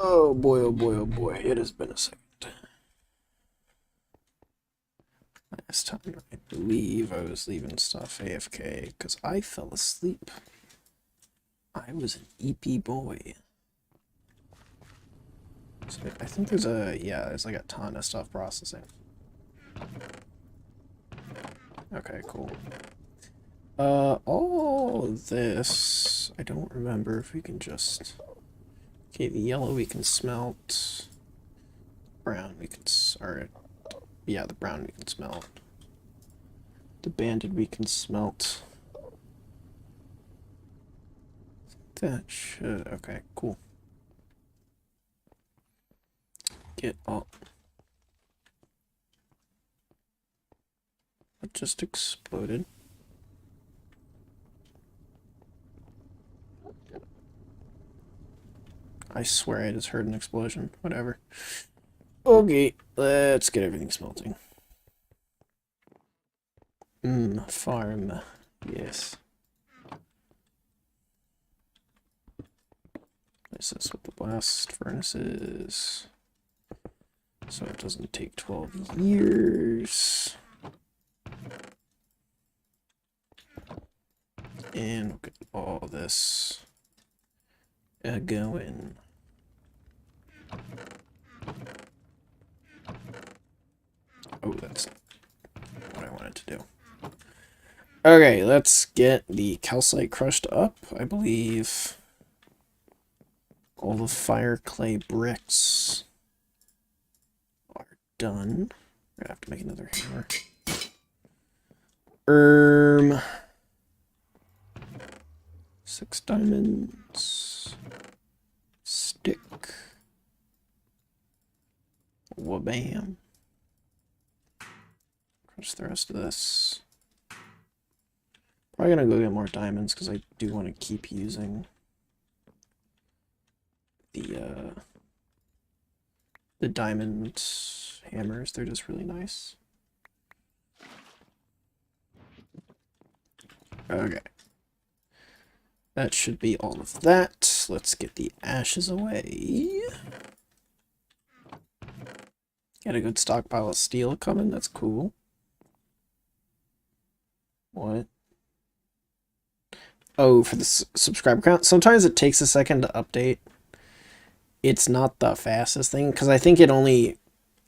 Oh boy, oh boy, oh boy. It has been a second. Last time I believe I was leaving stuff AFK because I fell asleep. I was an EP boy. So I think there's like a ton of stuff processing. Okay, cool. All this, I don't remember if we can just... Okay, the yellow we can smelt. Brown we can, or, yeah, the brown we can smelt. The banded we can smelt. That should, okay, cool. Get all... It just exploded. I swear I just heard an explosion. Whatever. Okay, let's get everything smelting. Farm. Yes. Place this with the blast furnaces. So it doesn't take 12 years. And we'll get all this going. Oh, that's what I wanted to do. Okay, let's get the calcite crushed up. I believe all the fire clay bricks are done. We're gonna have to make another hammer. 6 diamonds. Stick. Wabam. Crush the rest of this. Probably gonna go get more diamonds because I do want to keep using the diamond hammers. They're just really nice. Okay. That should be all of that. Let's get the ashes away. Got a good stockpile of steel coming. That's cool. What? Oh, for the subscriber count. Sometimes it takes a second to update. It's not the fastest thing because I think it only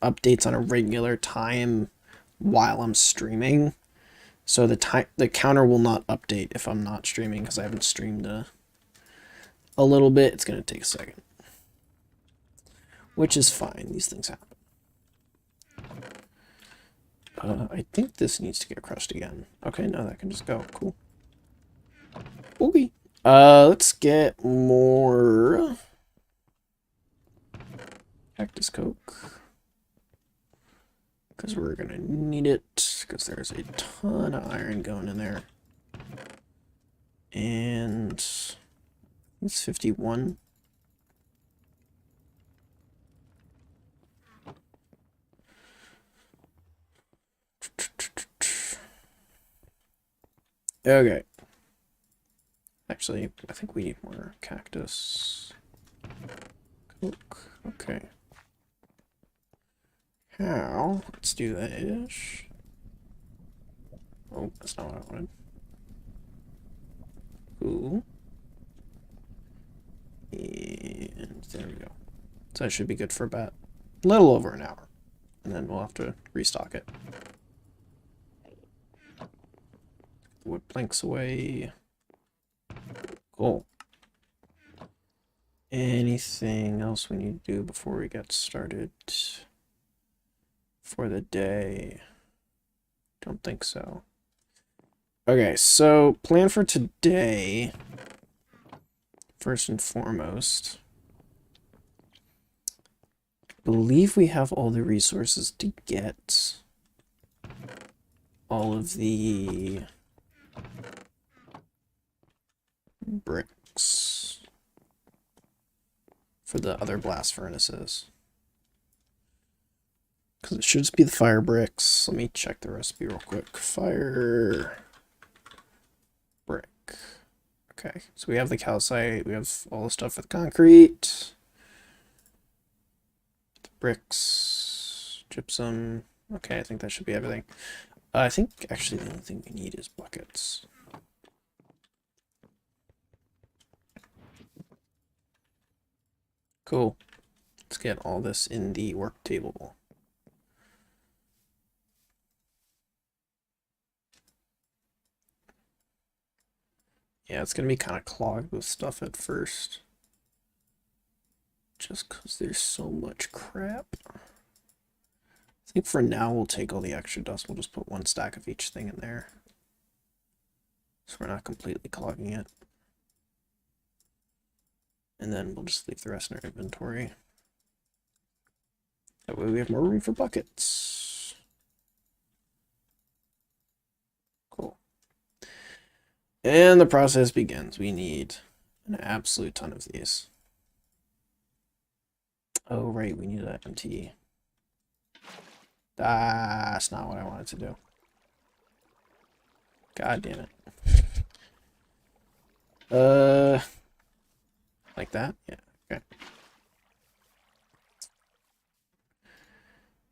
updates on a regular time while I'm streaming. So the counter will not update if I'm not streaming because I haven't streamed a little bit. It's gonna take a second, which is fine. These things happen. I think this needs to get crushed again. Okay, no, that can just go. Cool. Okay. Let's get more cactus coke. Because we're gonna need it, because there's a ton of iron going in there. And it's 51. Okay. Actually, I think we need more cactus coke. Okay. How? Let's do that-ish. Oh, that's not what I wanted. Cool. And there we go. So that should be good for about a little over an hour. And then we'll have to restock it. Wood planks away. Cool. Anything else we need to do before we get started for the day? Don't think so. Okay, so plan for today, first and foremost. I believe we have all the resources to get all of the bricks for the other blast furnaces. Because it should just be the fire bricks. Let me check the recipe real quick. Fire brick. Okay, so we have the calcite, we have all the stuff for the concrete. bricks, gypsum. Okay, I think that should be everything. I think actually the only thing we need is buckets. Cool. Let's get all this in the work table. Yeah, it's going to be kind of clogged with stuff at first. Just because there's so much crap. I think for now we'll take all the extra dust. We'll just put one stack of each thing in there. So we're not completely clogging it. And then we'll just leave the rest in our inventory. That way we have more room for buckets. Cool. And the process begins. We need an absolute ton of these. Oh, right, we need an empty. That's not what I wanted to do. God damn it. Like that? Yeah, okay.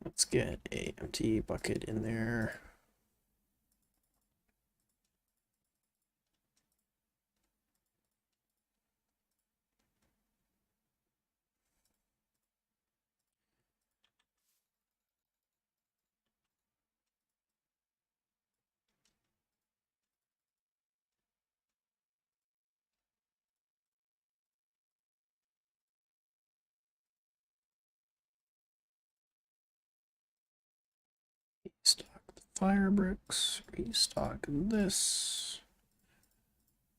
Let's get a empty bucket in there. Restock the fire bricks, restock this,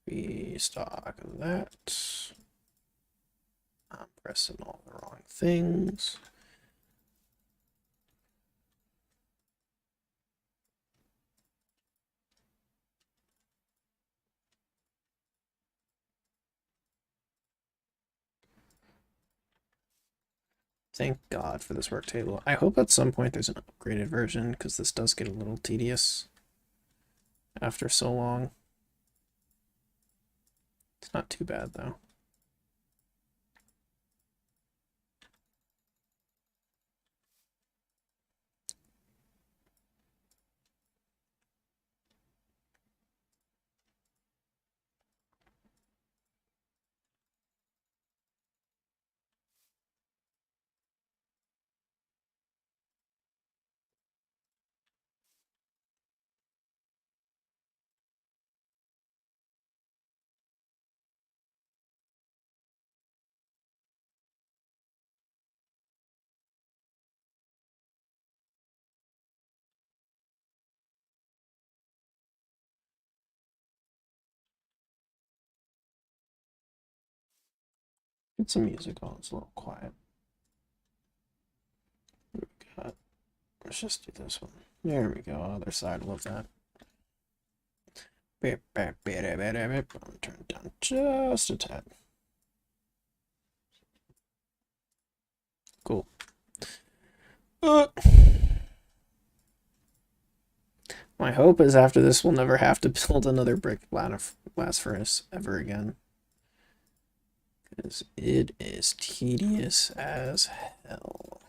restock that. I'm pressing all the wrong things. Thank God for this work table. I hope at some point there's an upgraded version, because this does get a little tedious after so long. It's not too bad, though. Get some music on, it's a little quiet. What do we got? Let's just do this one. There we go, other side, love that. Turn it down just a tad. Cool. My hope is after this we'll never have to build another brick blast furnace ever again. Because it is tedious as hell.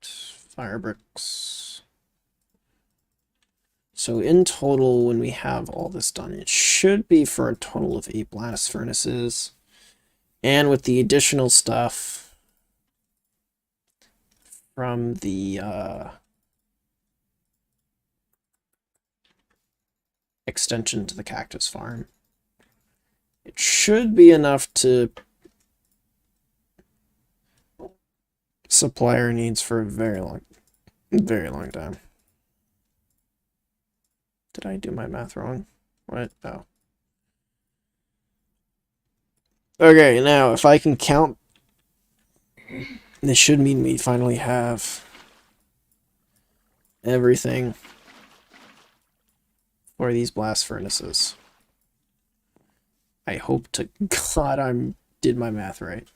Fire bricks. So in total, when we have all this done, it should be for a total of 8 blast furnaces. And with the additional stuff from the extension to the cactus farm, it should be enough to supply our needs for a very long time. Did I do my math wrong? What? Oh. Okay, now if I can count, this should mean we finally have everything for these blast furnaces. I hope to God did my math right.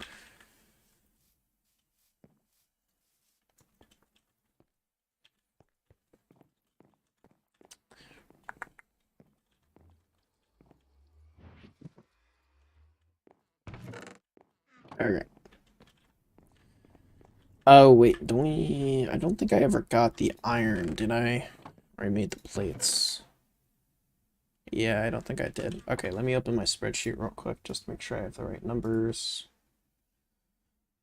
Okay. Oh, wait, I don't think I ever got the iron, did I? Or I made the plates. Yeah, I don't think I did. Okay, let me open my spreadsheet real quick, just to make sure I have the right numbers.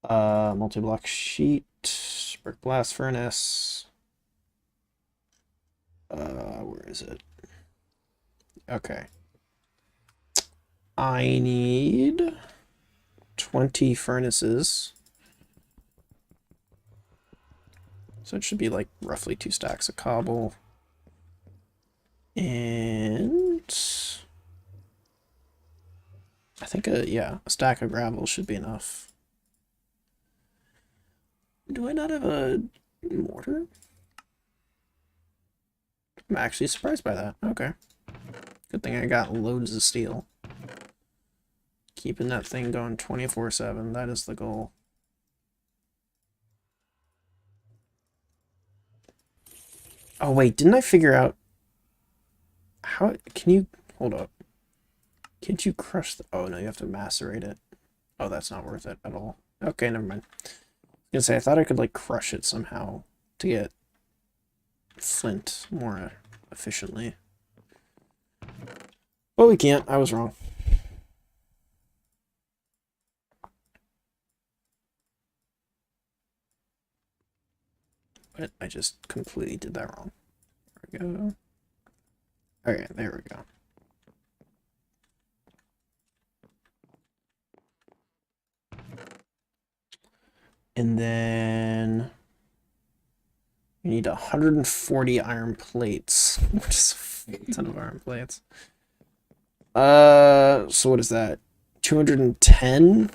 Multi-block sheet, brick blast furnace. Where is it? Okay. I need 20 furnaces. So it should be like roughly 2 stacks of cobble. And I think a stack of gravel should be enough. Do I not have a mortar? I'm actually surprised by that. Okay. Good thing I got loads of steel. Keeping that thing going 24/7. That is the goal. Oh, wait. Didn't I figure out... How... Can you... Hold up. Can't you crush the... Oh, no. You have to macerate it. Oh, that's not worth it at all. Okay, never mind. I was gonna say, I thought I could, like, crush it somehow to get flint more efficiently. But we can't. I was wrong. But I just completely did that wrong. There we go. Okay, there we go. And then you need 140 iron plates, which is a ton of iron plates. So what is that? 210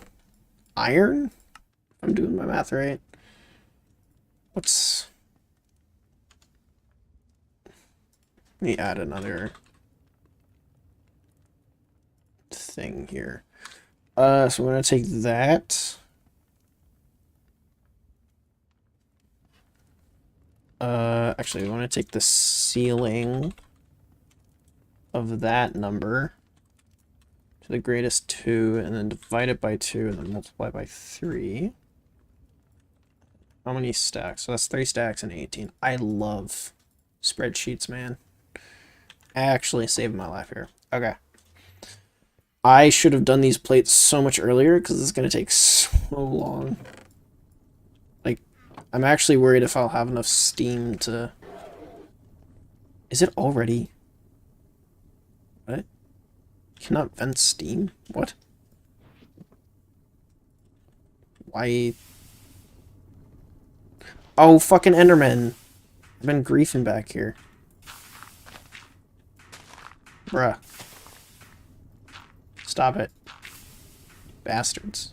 iron? If I'm doing my math right. What's... Let me add another thing here. So we're gonna take that. Actually, we want to take the ceiling of that number to the greatest 2, and then divide it by 2, and then multiply by 3. How many stacks? So that's 3 stacks and 18. I love spreadsheets, man. Actually saved my life here. Okay. I should have done these plates so much earlier, because it's going to take so long. Like, I'm actually worried if I'll have enough steam to... Is it already... What? Cannot vent steam? What? Why... Oh, fucking Enderman. I've been griefing back here. Bruh. Stop it. Bastards.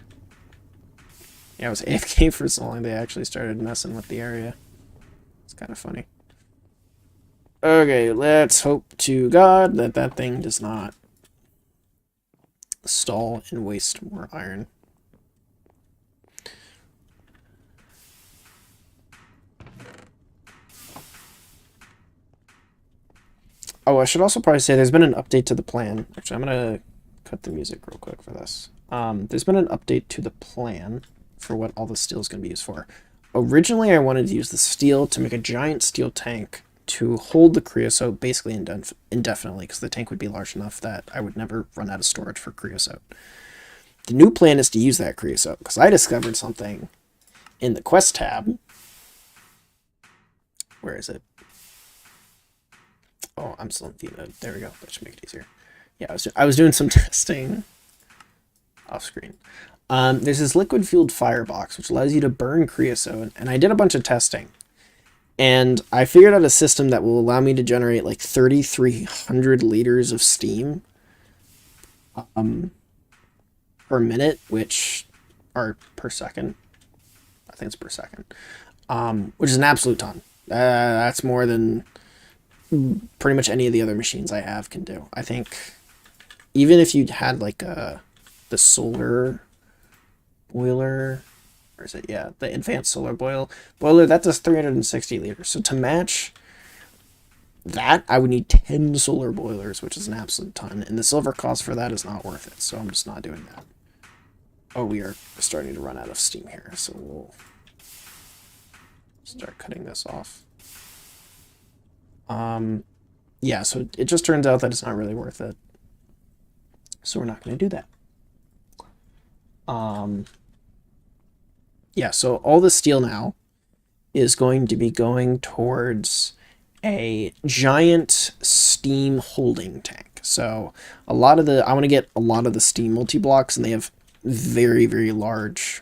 Yeah, I was AFK for so long they actually started messing with the area. It's kind of funny. Okay, let's hope to God that that thing does not stall and waste more iron. Oh, I should also probably say there's been an update to the plan. Actually, I'm going to cut the music real quick for this. There's been an update to the plan for what all the steel is going to be used for. Originally, I wanted to use the steel to make a giant steel tank to hold the creosote basically indefinitely, because the tank would be large enough that I would never run out of storage for creosote. The new plan is to use that creosote, because I discovered something in the quest tab. Where is it? Oh, I'm still in V mode. There we go. That should make it easier. Yeah, I was doing some testing off screen. There's this liquid fueled firebox, which allows you to burn creosote, and I did a bunch of testing. And I figured out a system that will allow me to generate like 3,300 liters of steam per minute, or per second. I think it's per second. Which is an absolute ton. That's more than pretty much any of the other machines I have can do. I think even if you had like the solar boiler, or is it, yeah, the advanced solar boiler that does 360 liters. So to match that, I would need 10 solar boilers, which is an absolute ton, and the silver cost for that is not worth it, so I'm just not doing that. Oh, we are starting to run out of steam here, so we'll start cutting this off. Yeah, so it just turns out that it's not really worth it, so we're not going to do that. Yeah, so all the steel now is going to be going towards a giant steam holding tank. So I want to get a lot of the steam multi-blocks, and they have very, very large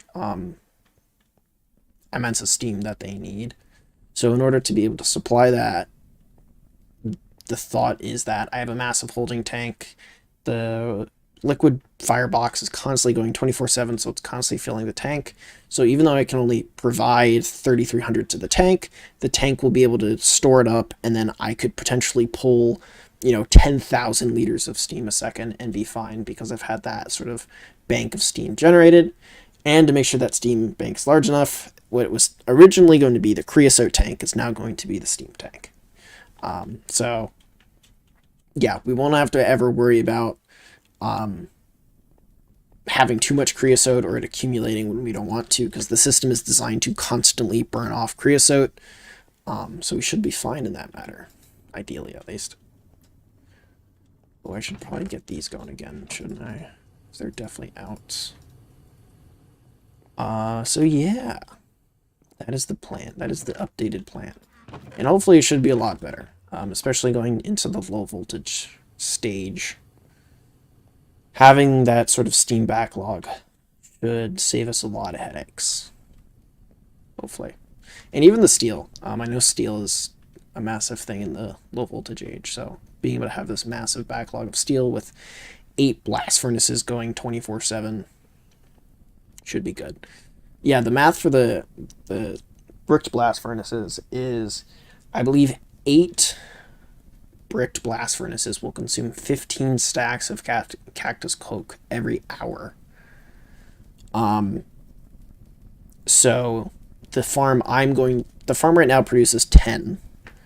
amounts of steam that they need. So in order to be able to supply that, the thought is that I have a massive holding tank. The liquid firebox is constantly going 24/7, so it's constantly filling the tank. So even though I can only provide 3,300 to the tank will be able to store it up, and then I could potentially pull, 10,000 liters of steam a second and be fine, because I've had that sort of bank of steam generated. And to make sure that steam bank's large enough, what was originally going to be the creosote tank is now going to be the steam tank. So yeah, we won't have to ever worry about having too much creosote or it accumulating when we don't want to, because the system is designed to constantly burn off creosote. So we should be fine in that matter, ideally at least. Oh, I should probably get these going again, shouldn't I? Because they're definitely out. So yeah, that is the plan. That is the updated plan. And hopefully it should be a lot better, especially going into the low voltage stage. Having that sort of steam backlog should save us a lot of headaches. Hopefully. And even the steel. I know steel is a massive thing in the low voltage age, so being able to have this massive backlog of steel with 8 blast furnaces going 24/7 should be good. Yeah, the math for the bricked blast furnaces is, I believe, 8 bricked blast furnaces will consume 15 stacks of cactus coke every hour. So the farm right now produces 10,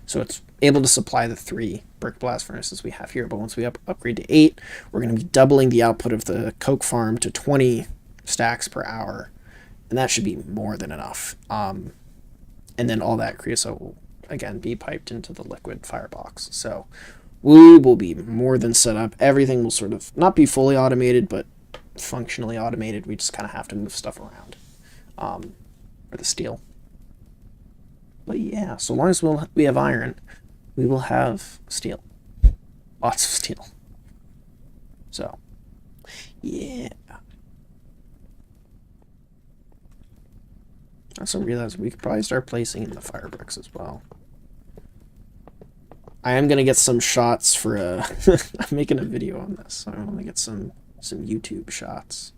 so it's able to supply the 3 brick blast furnaces we have here. But once we upgrade to 8, we're going to be doubling the output of the coke farm to 20 stacks per hour, and that should be more than enough. And then all that creosote will again be piped into the liquid firebox. So we will be more than set up. Everything will sort of not be fully automated, but functionally automated. We just kind of have to move stuff around, for the steel. But yeah, so long as we have iron, we will have steel. Lots of steel. So yeah. I also realized we could probably start placing in the fire bricks as well. I am gonna get some shots for I'm making a video on this, so I want to get some YouTube shots.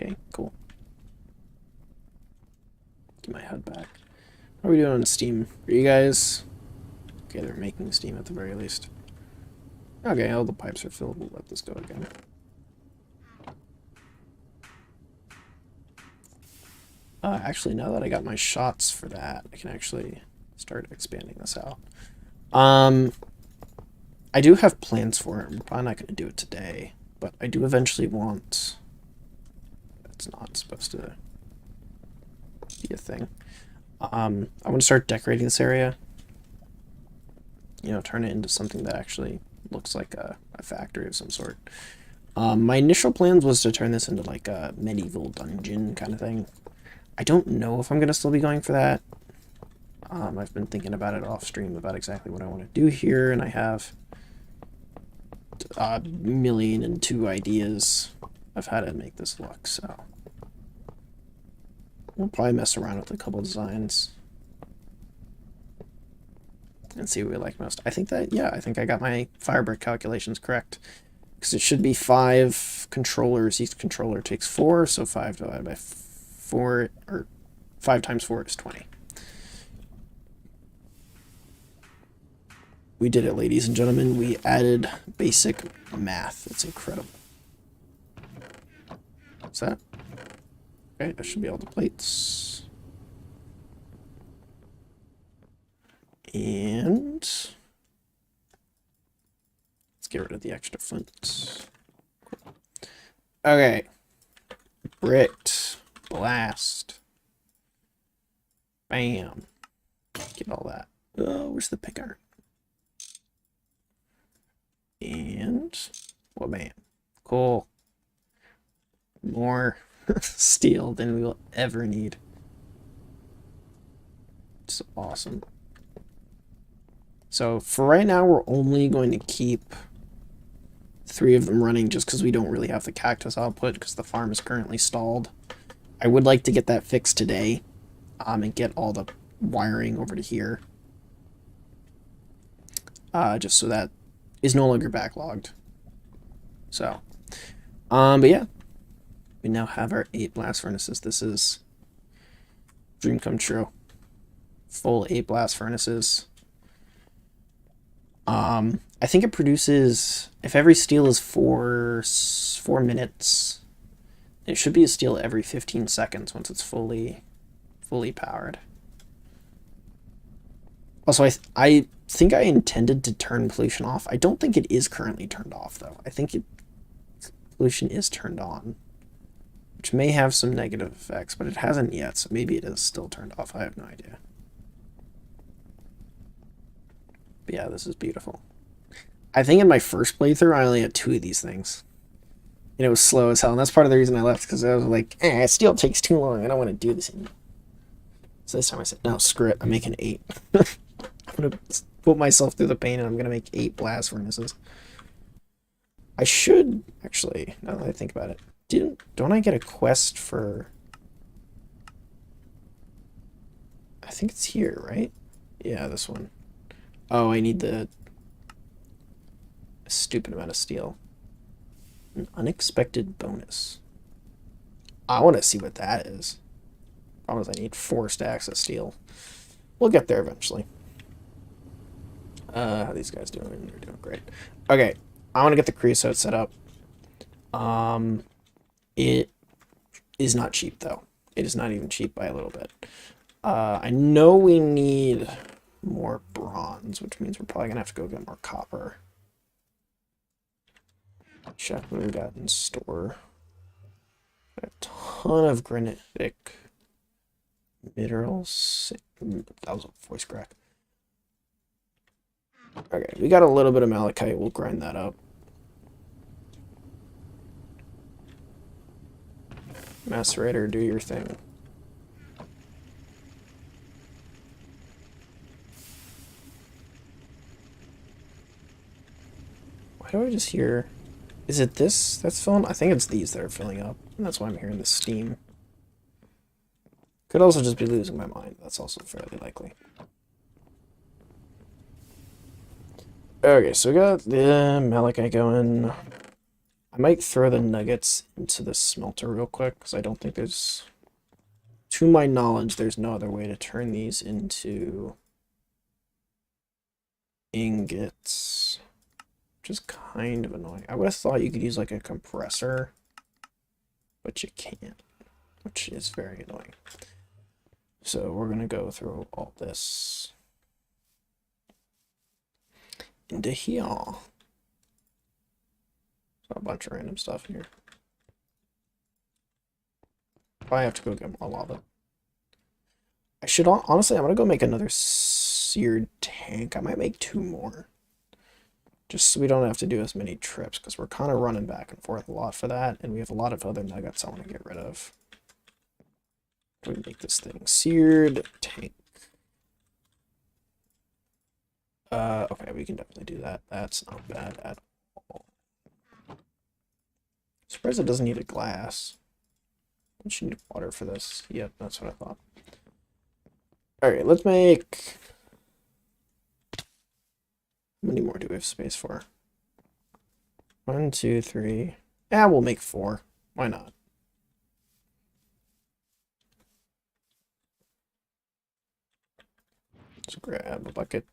Okay, cool. Get my HUD back. How are we doing on steam? Are you guys... Okay, they're making steam at the very least. Okay, all the pipes are filled. We'll let this go again. Actually, now that I got my shots for that, I can actually start expanding this out. I do have plans for it. I'm probably not going to do it today, but I do eventually want... It's not supposed to be a thing. I want to start decorating this area. Turn it into something that actually looks like a factory of some sort. My initial plans was to turn this into like a medieval dungeon kind of thing. I don't know if I'm going to still be going for that. I've been thinking about it off stream about exactly what I want to do here, and I have got a million and two ideas of how to make this look, so we'll probably mess around with a couple designs and see what we like most. I think that, yeah, I think I got my Firebrick calculations correct. Because it should be 5 controllers. Each controller takes 4, so 5 divided by 4, or 5 times 4 is 20. We did it, ladies and gentlemen. We added basic math. It's incredible. What's that? Okay, that should be all the plates. And let's get rid of the extra flint. Cool. Okay. Bricked. Blast. Bam. Get all that. Oh, where's the pick art? And well, bam. Cool. More steel than we will ever need. It's awesome. So for right now, we're only going to keep 3 of them running just because we don't really have the cactus output because the farm is currently stalled. I would like to get that fixed today and get all the wiring over to here. Just so that is no longer backlogged. So, but yeah, we now have our 8 blast furnaces. This is dream come true. Full 8 blast furnaces. I think it produces, if every steel is 4 minutes, it should be a steel every 15 seconds once it's fully powered. Also, I think I intended to turn pollution off. I don't think it is currently turned off, though. I think pollution is turned on, which may have some negative effects, but it hasn't yet, so maybe it is still turned off. I have no idea. But yeah, this is beautiful. I think in my first playthrough, I only had 2 of these things. And it was slow as hell, and that's part of the reason I left, because I was like, steel takes too long, I don't want to do this anymore. So this time I said, no, screw it, I'm making 8. I'm going to put myself through the pain, and I'm going to make 8 blast furnaces. I should, actually, now that I think about it, don't I get a quest for... I think it's here, right? Yeah, this one. Oh, I need the stupid amount of steel. An unexpected bonus. I want to see what that is. Problem is I need 4 stacks of steel. We'll get there eventually. How are these guys doing? They're doing great. Okay, I want to get the creosote set up. It is not cheap though. It is not even cheap by a little bit. I know we need more bronze, which means we're probably gonna have to go get more copper. Check what we got in store. Got a ton of granitic minerals. That was a voice crack. Okay, we got a little bit of malachite. We'll grind that up. Macerator, do your thing. Why do I just hear... Is it this that's filling? I think it's these that are filling up. And that's why I'm hearing the steam. Could also just be losing my mind. That's also fairly likely. Okay, so we got the malachite going. I might throw the nuggets into the smelter real quick, because I don't think there's... To my knowledge, there's no other way to turn these into ingots. Which is kind of annoying. I would have thought you could use like a compressor, but you can't, which is very annoying. So we're going to go through all this into here. So a bunch of random stuff here. Probably have to go get more lava. I should, honestly, I'm going to go make another seared tank. I might make 2 more. Just so we don't have to do as many trips, because we're kind of running back and forth a lot for that, and we have a lot of other nuggets I want to get rid of. We make this thing seared tank. Okay, we can definitely do that. That's not bad at all. Surprised it doesn't need a glass. It should need water for this. Yep, that's what I thought. Alright, let's make... How many more do we have space for? 1, 2, 3. Yeah, we'll make 4. Why not? Let's grab a bucket.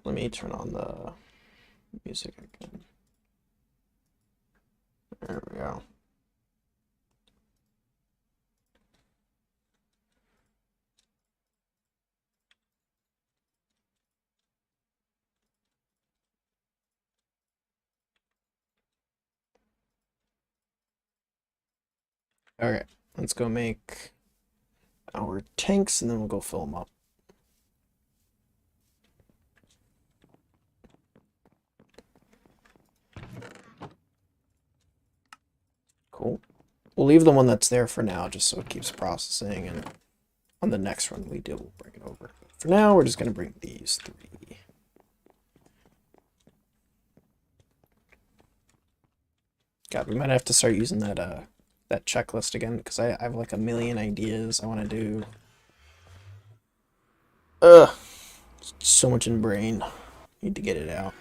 Let me turn on the music again. There we go. Okay, let's go make our tanks and then we'll go fill them up. Cool. We'll leave the one that's there for now just so it keeps processing, and on the next run we do, we'll bring it over. For now, we're just going to bring these 3. God, we might have to start using that that checklist again, because I have like a million ideas I want to do. Ugh, so much in brain. Need to get it out.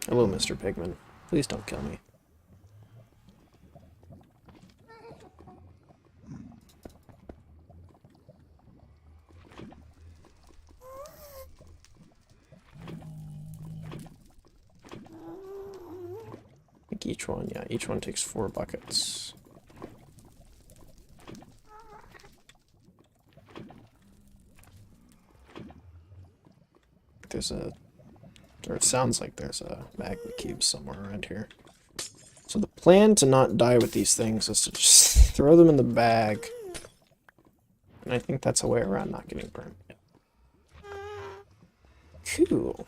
Hello, Mr. Pigman. Please don't kill me. I think each one, yeah, each one takes 4 buckets. There's a, or it sounds like there's a magma cube somewhere around here. So the plan to not die with these things is to just throw them in the bag. And I think that's a way around not getting burned. Cool.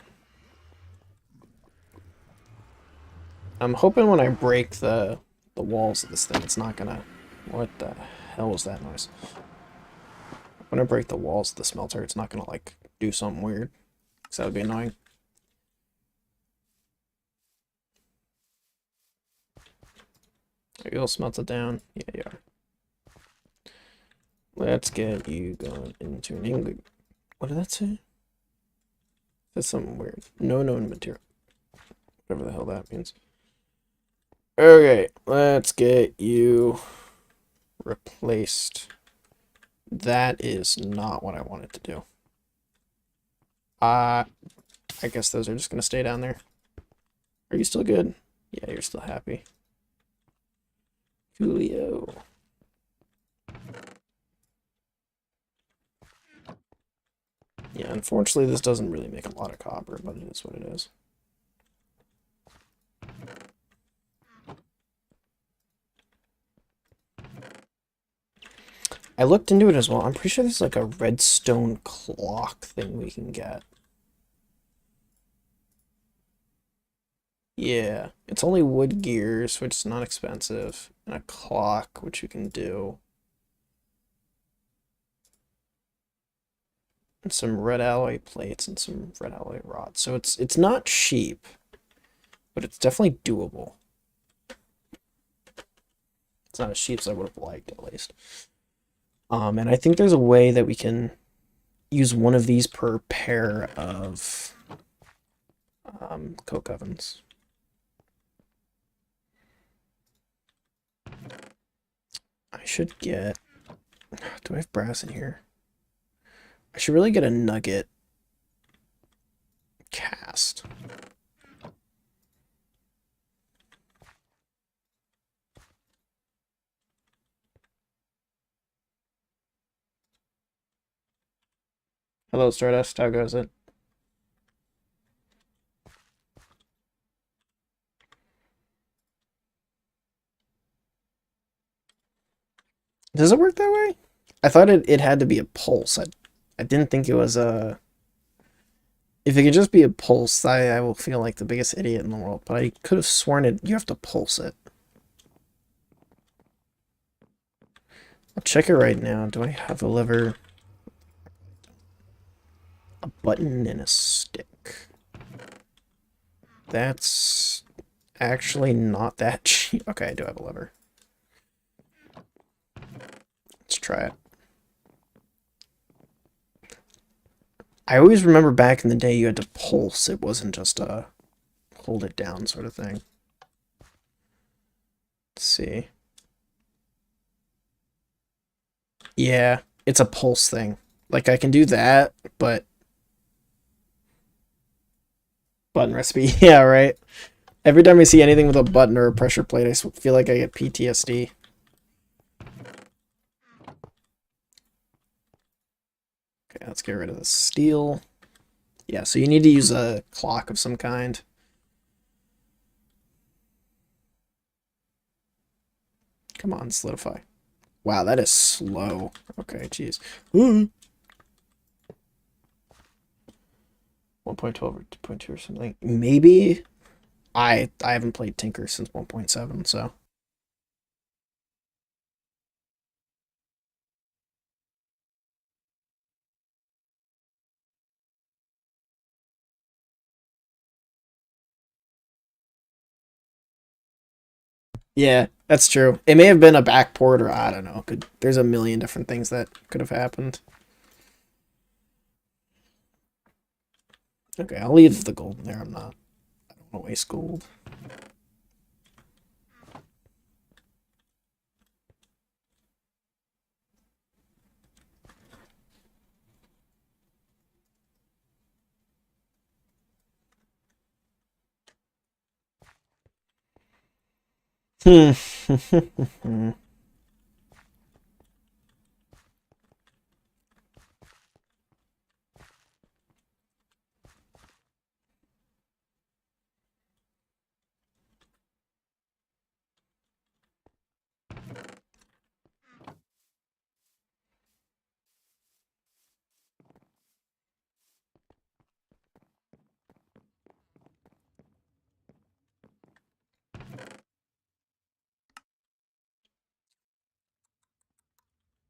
I'm hoping when I break the walls of this thing, it's not gonna... What the hell was that noise? When I break the walls of the smelter, it's not gonna, like, do something weird. Because that would be annoying. Are you all smelted down? Yeah, you are. Let's get you going into an ingot. What did that say? That's something weird. No known material. Whatever the hell that means. Okay, let's get you replaced. That is not what I wanted to do. I guess those are just going to stay down there. Are you still good? Yeah, you're still happy. Julio. Yeah, unfortunately this doesn't really make a lot of copper, but it is what it is. I looked into it as well. I'm pretty sure there's like a redstone clock thing we can get. Yeah, it's only wood gears, which is not expensive, and a clock, which you can do. And some red alloy plates and some red alloy rods. So it's not cheap, but it's definitely doable. It's not as cheap as I would have liked, at least. And I think there's a way that we can use one of these per pair of coke ovens. I should get... Do I have brass in here? I should really get a nugget cast. Hello, Stardust. How goes it? Does it work that way? I thought it had to be a pulse. I didn't think it was a... If it could just be a pulse, I will feel like the biggest idiot in the world. But I could have sworn you have to pulse it. I'll check it right now. Do I have a lever? A button and a stick. That's actually not that cheap. Okay, I do have a lever. Let's try it. I always remember back in the day you had to pulse. It wasn't just a hold it down sort of thing. Let's see. Yeah, it's a pulse thing. Like, I can do that, but... Button recipe. Yeah, right. Every time I see anything with a button or a pressure plate, I feel like I get PTSD. Okay, let's get rid of the steel. Yeah, so you need to use a clock of some kind. Come on, solidify. Wow, that is slow. Okay, jeez. 1.12 or 2.2 or something. Maybe. I haven't played Tinker since 1.7, so. Yeah, that's true. It may have been a backport or I don't know. There's a million different things that could have happened. Okay, I'll leave the gold in there. I don't want to waste gold.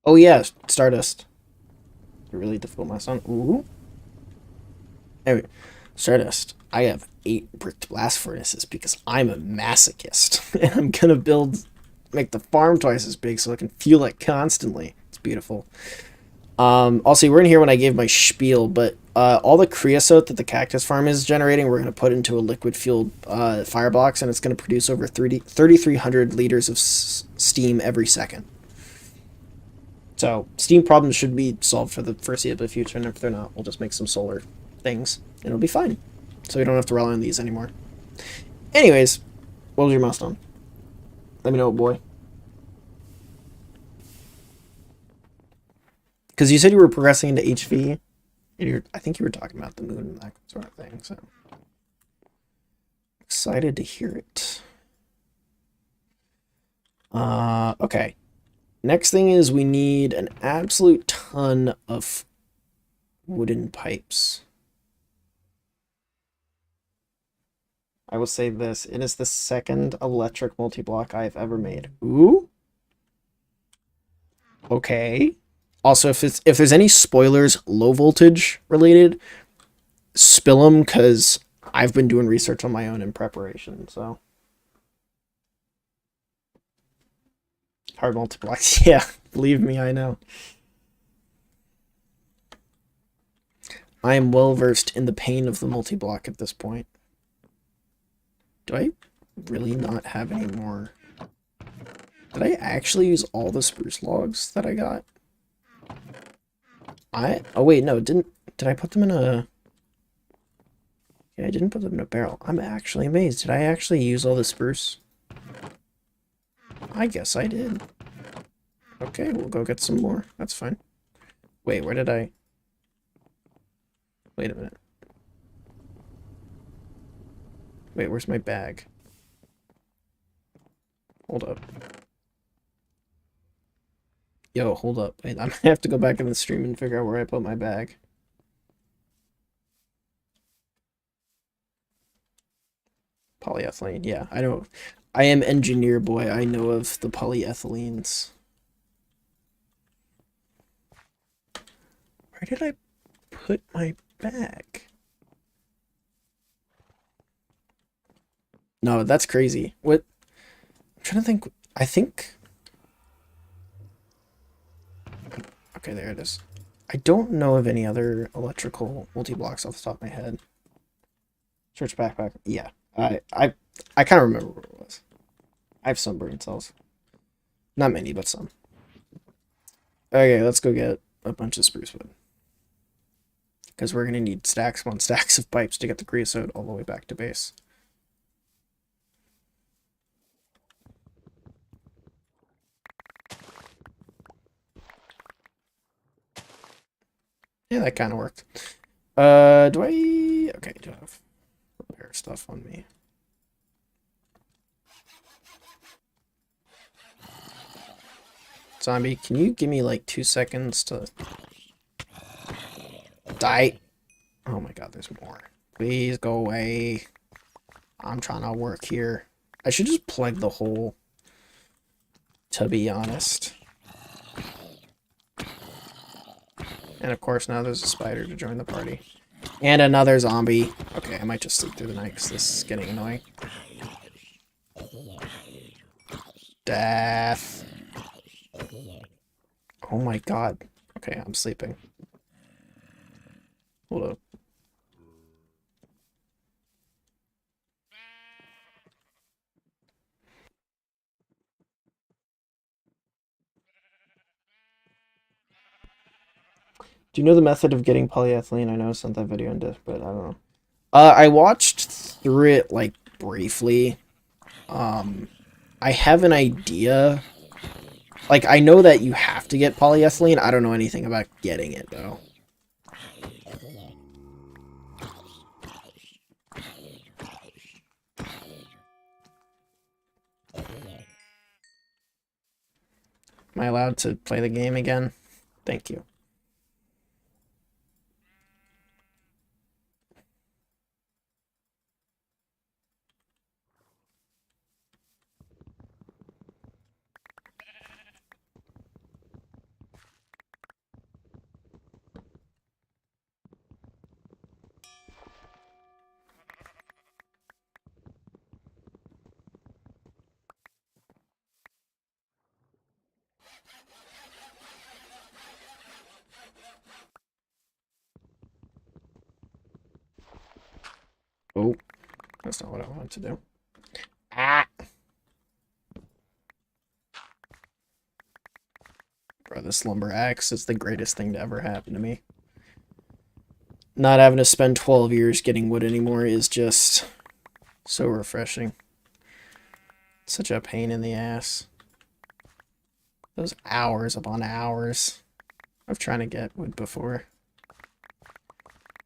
Oh yeah, Stardust. Really difficult, my son. Ooh. Anyway, Stardust. I have 8 bricked blast furnaces because I'm a masochist. And I'm gonna make the farm twice as big so I can fuel it constantly. It's beautiful. Also, you weren't here when I gave my spiel, but all the creosote that the cactus farm is generating, we're going to put into a liquid-fueled firebox, and it's going to produce over 3,300 liters of steam every second. So, steam problems should be solved for the foreseeable future, and if they're not, we'll just make some solar things, and it'll be fine. So we don't have to rely on these anymore. Anyways, what was your milestone? Let me know, boy. Because you said you were progressing into HV. I think you were talking about the moon and that sort of thing, so... Excited to hear it. Okay. Next thing is we need an absolute ton of wooden pipes. I will say this. It is the second electric multi-block I've ever made. Ooh. Okay. Also, if there's any spoilers low voltage related, spill them because I've been doing research on my own in preparation, so. Hard multi-blocks. Yeah, believe me, I know. I am well versed in the pain of the multi-block at this point. Do I really not have any more? Did I actually use all the spruce logs that I got? Oh wait, no, did I put them in a... Yeah, I didn't put them in a barrel. I'm actually amazed. Did I actually use all the spruce? I guess I did. Okay, we'll go get some more. That's fine. Wait, where did I... Wait a minute. Wait, where's my bag? Hold up. Yo, hold up. Wait, I'm gonna have to go back in the stream and figure out where I put my bag. Polyethylene, yeah. I know. I am engineer boy. I know of the polyethylenes. Where did I put my bag? No, that's crazy. What? I'm trying to think. I think. Okay, there it is. I don't know of any other electrical multi-blocks off the top of my head. Search backpack. Yeah, I kind of remember what it was. I have some brain cells. Not many, but some. Okay, let's go get a bunch of spruce wood. Because we're going to need stacks upon stacks of pipes to get the creosote all the way back to base. Yeah, that kind of worked. Do I... Okay, do I have repair stuff on me? Zombie, can you give me like 2 seconds to die? Oh my god, there's more. Please go away. I'm trying to work here. I should just plug the hole, to be honest. And of course, now there's a spider to join the party. And another zombie. Okay, I might just sleep through the night because this is getting annoying. Death. Oh my god. Okay, I'm sleeping. Hold up. Do you know the method of getting polyethylene? I know I sent that video in diff, but I don't know. I watched through it, like, briefly. I have an idea. Like, I know that you have to get polyethylene. I don't know anything about getting it, though. Am I allowed to play the game again? Thank you. Oh, that's not what I wanted to do. Ah! Bro, this lumber axe is the greatest thing to ever happen to me. Not having to spend 12 years getting wood anymore is just so refreshing. Such a pain in the ass. Those hours upon hours of trying to get wood before.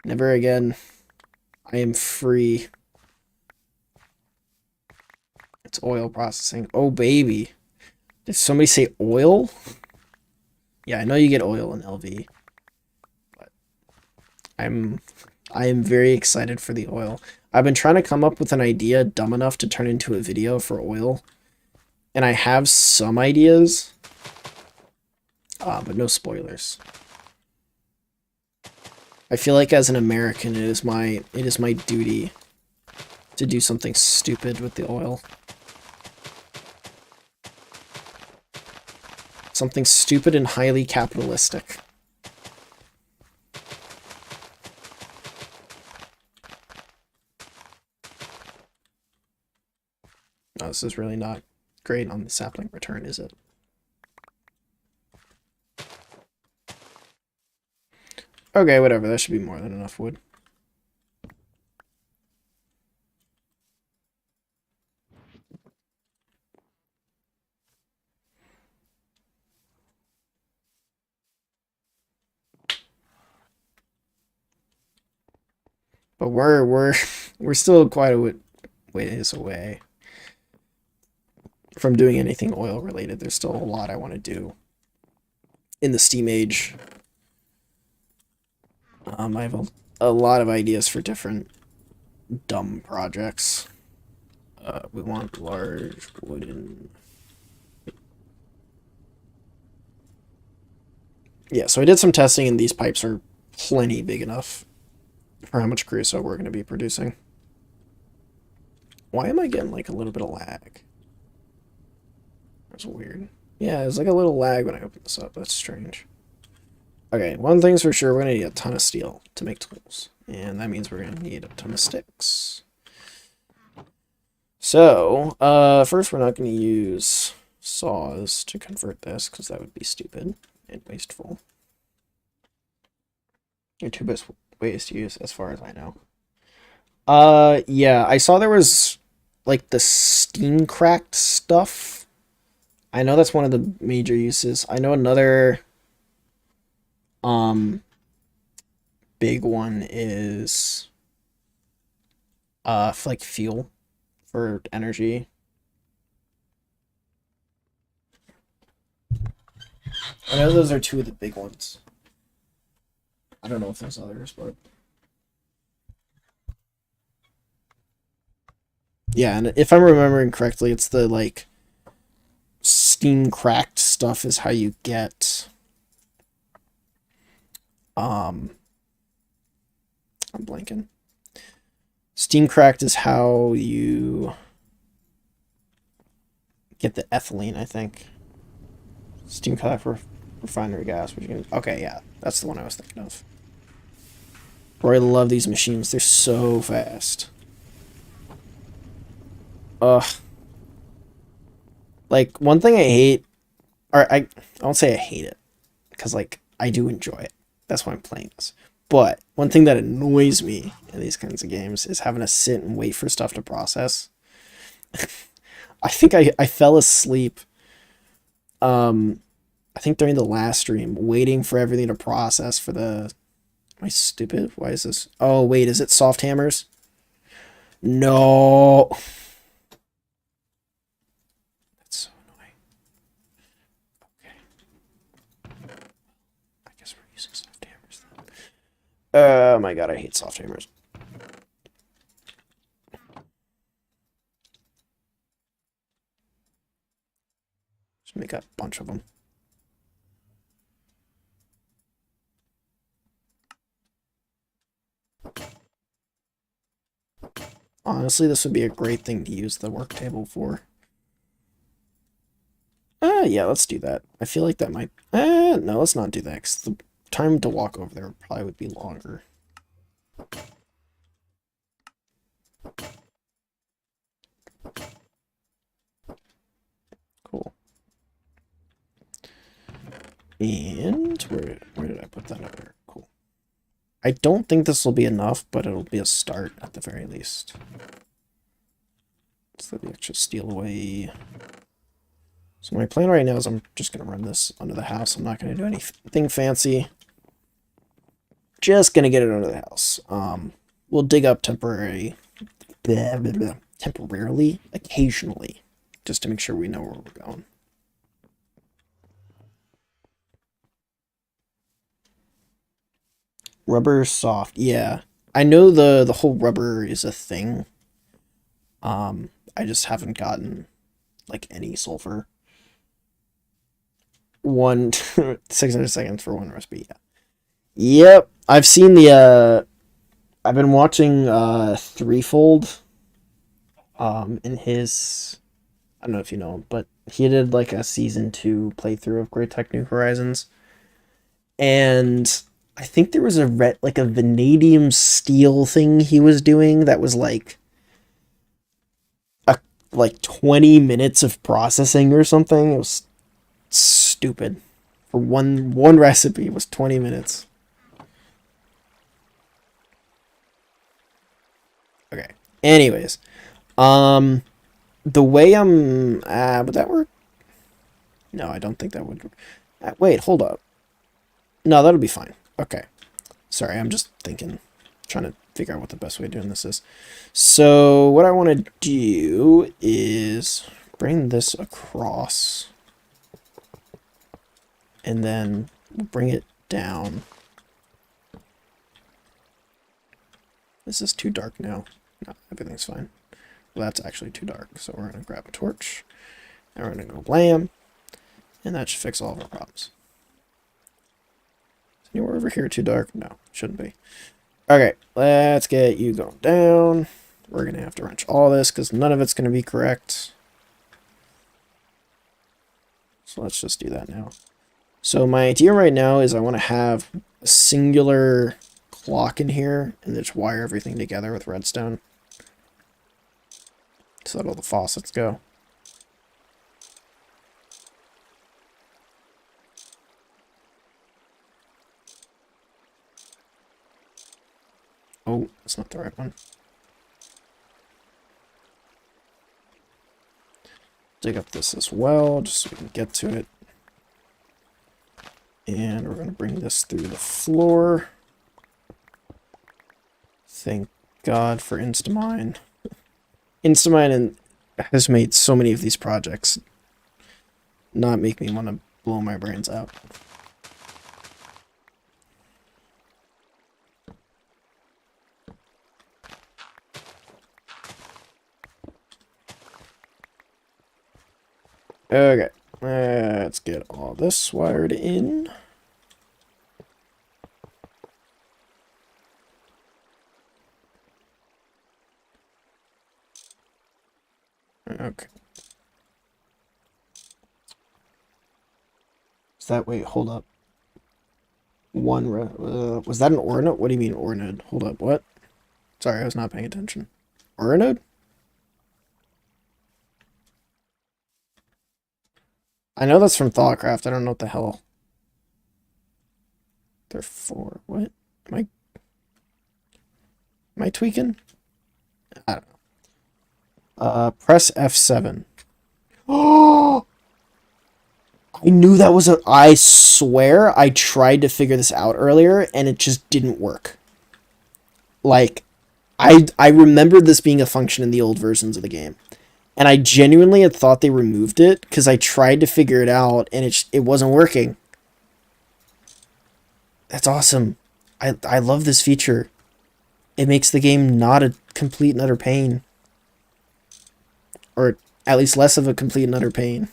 Never again. I am free. It's oil processing. Oh, baby. Did somebody say oil? Yeah, I know you get oil in LV. But I am very excited for the oil. I've been trying to come up with an idea dumb enough to turn into a video for oil. And I have some ideas. But no spoilers. I feel like as an American, it is my duty to do something stupid with the oil. Something stupid and highly capitalistic. No, this is really not great on the sapling return, is it? Okay, whatever. That should be more than enough wood. But we're still quite a ways away from doing anything oil related. There's still a lot I want to do. in the Steam age. I have a lot of ideas for different dumb projects. We want large wooden... Yeah, so I did some testing, and these pipes are plenty big enough for how much creosote we're going to be producing. Why am I getting like a little bit of lag? That's weird. Yeah, there's like a little lag when I open this up. That's strange. Okay, one thing's for sure, we're going to need a ton of steel to make tools. And that means we're going to need a ton of sticks. So, first we're not going to use saws to convert this, because that would be stupid and wasteful. They're two best ways to use, as far as I know. Yeah, I saw there was, like, the steam cracked stuff. I know that's one of the major uses. I know another, big one is, like, fuel for energy. I know those are two of the big ones. I don't know if there's others, but... Yeah, and if I'm remembering correctly, it's the, like, steam cracked stuff is how you get... I'm blanking. Steam cracked is how you get the ethylene, I think. Steam cracked for refinery gas. Which you can, okay, yeah, that's the one I was thinking of. Bro, I love these machines. They're so fast. Ugh. Like, one thing I hate, or I won't say I hate it, because, like, I do enjoy it. That's why I'm playing this. But one thing that annoys me in these kinds of games is having to sit and wait for stuff to process. I think I fell asleep, I think during the last stream, waiting for everything to process for the... Am I stupid? Why is this? Oh, wait, is it soft hammers? No. That's so annoying. Okay. I guess we're using soft hammers then. Oh my god, I hate soft hammers. Just make a bunch of them. Honestly, this would be a great thing to use the work table for. Yeah, let's do that. I feel like that might... no, let's not do that, because the time to walk over there probably would be longer. Cool. And where did I put that over? Cool. I don't think this will be enough, but it'll be a start at the very least. Let's throw the extra steel away. So my plan right now is I'm just going to run this under the house. I'm not going to do anything fancy. Just going to get it under the house. We'll dig up temporarily, occasionally, just to make sure we know where we're going. Rubber soft, yeah. I know the whole rubber is a thing. I just haven't gotten like any sulfur. 600 seconds for one recipe. Yeah. Yep, I've seen the I've been watching Threefold in his, I don't know if you know him, but he did like a season 2 playthrough of Great Tech New Horizons. And I think there was a vanadium steel thing he was doing that was like 20 minutes of processing or something. It was stupid. For one recipe, it was 20 minutes. Okay. Anyways, the way I'm, would that work? No, I don't think that would. Wait, hold up. No, that'll be fine. Okay. Sorry, I'm just thinking, trying to figure out what the best way of doing this is. So what I want to do is bring this across and then we'll bring it down. Is this too dark now? No, everything's fine. Well, that's actually too dark, so we're going to grab a torch, and we're going to go blam, and that should fix all of our problems. Is anywhere over here too dark? No, shouldn't be. Okay, let's get you going down. We're going to have to wrench all this, because none of it's going to be correct. So let's just do that now. So my idea right now is I want to have a singular clock in here, and just wire everything together with redstone. So that all the faucets go. Oh, that's not the right one. Dig up this as well, just so we can get to it. And we're going to bring this through the floor. Thank God for Instamine. Instamine has made so many of these projects not make me want to blow my brains out. Okay, let's get all this wired in. Okay. Is that, wait, hold up. Was that an ore node? What do you mean ore node? Hold up, what? Sorry, I was not paying attention. Ore node? I know that's from ThoughtCraft. I don't know what the hell. They're for what? Am I tweaking? I don't know. Press F7. Oh! I knew that was I swear I tried to figure this out earlier and it just didn't work. Like, I remembered this being a function in the old versions of the game. And I genuinely had thought they removed it because I tried to figure it out and it wasn't working. That's awesome. I love this feature. It makes the game not a complete and utter pain. Or at least less of a complete and utter pain.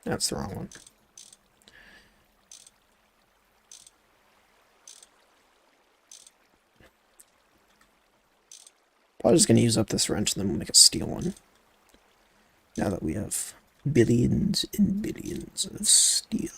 That's the wrong one. Probably just going to use up this wrench and then we'll make a steel one. Now that we have billions and billions of steel.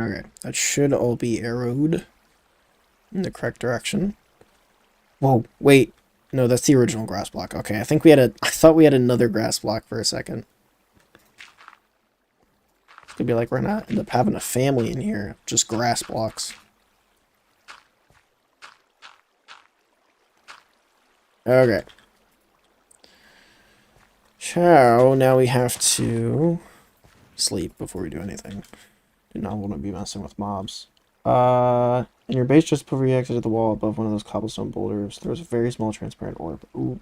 Okay, that should all be arrowed in the correct direction. Whoa, wait. No, that's the original grass block. Okay, I thought we had another grass block for a second. It's gonna be like we're gonna end up having a family in here, just grass blocks. Okay. So, now we have to sleep before we do anything. Do not want to be messing with mobs. In your base, just before you exit the wall above one of those cobblestone boulders, there's a very small transparent orb. Ooh.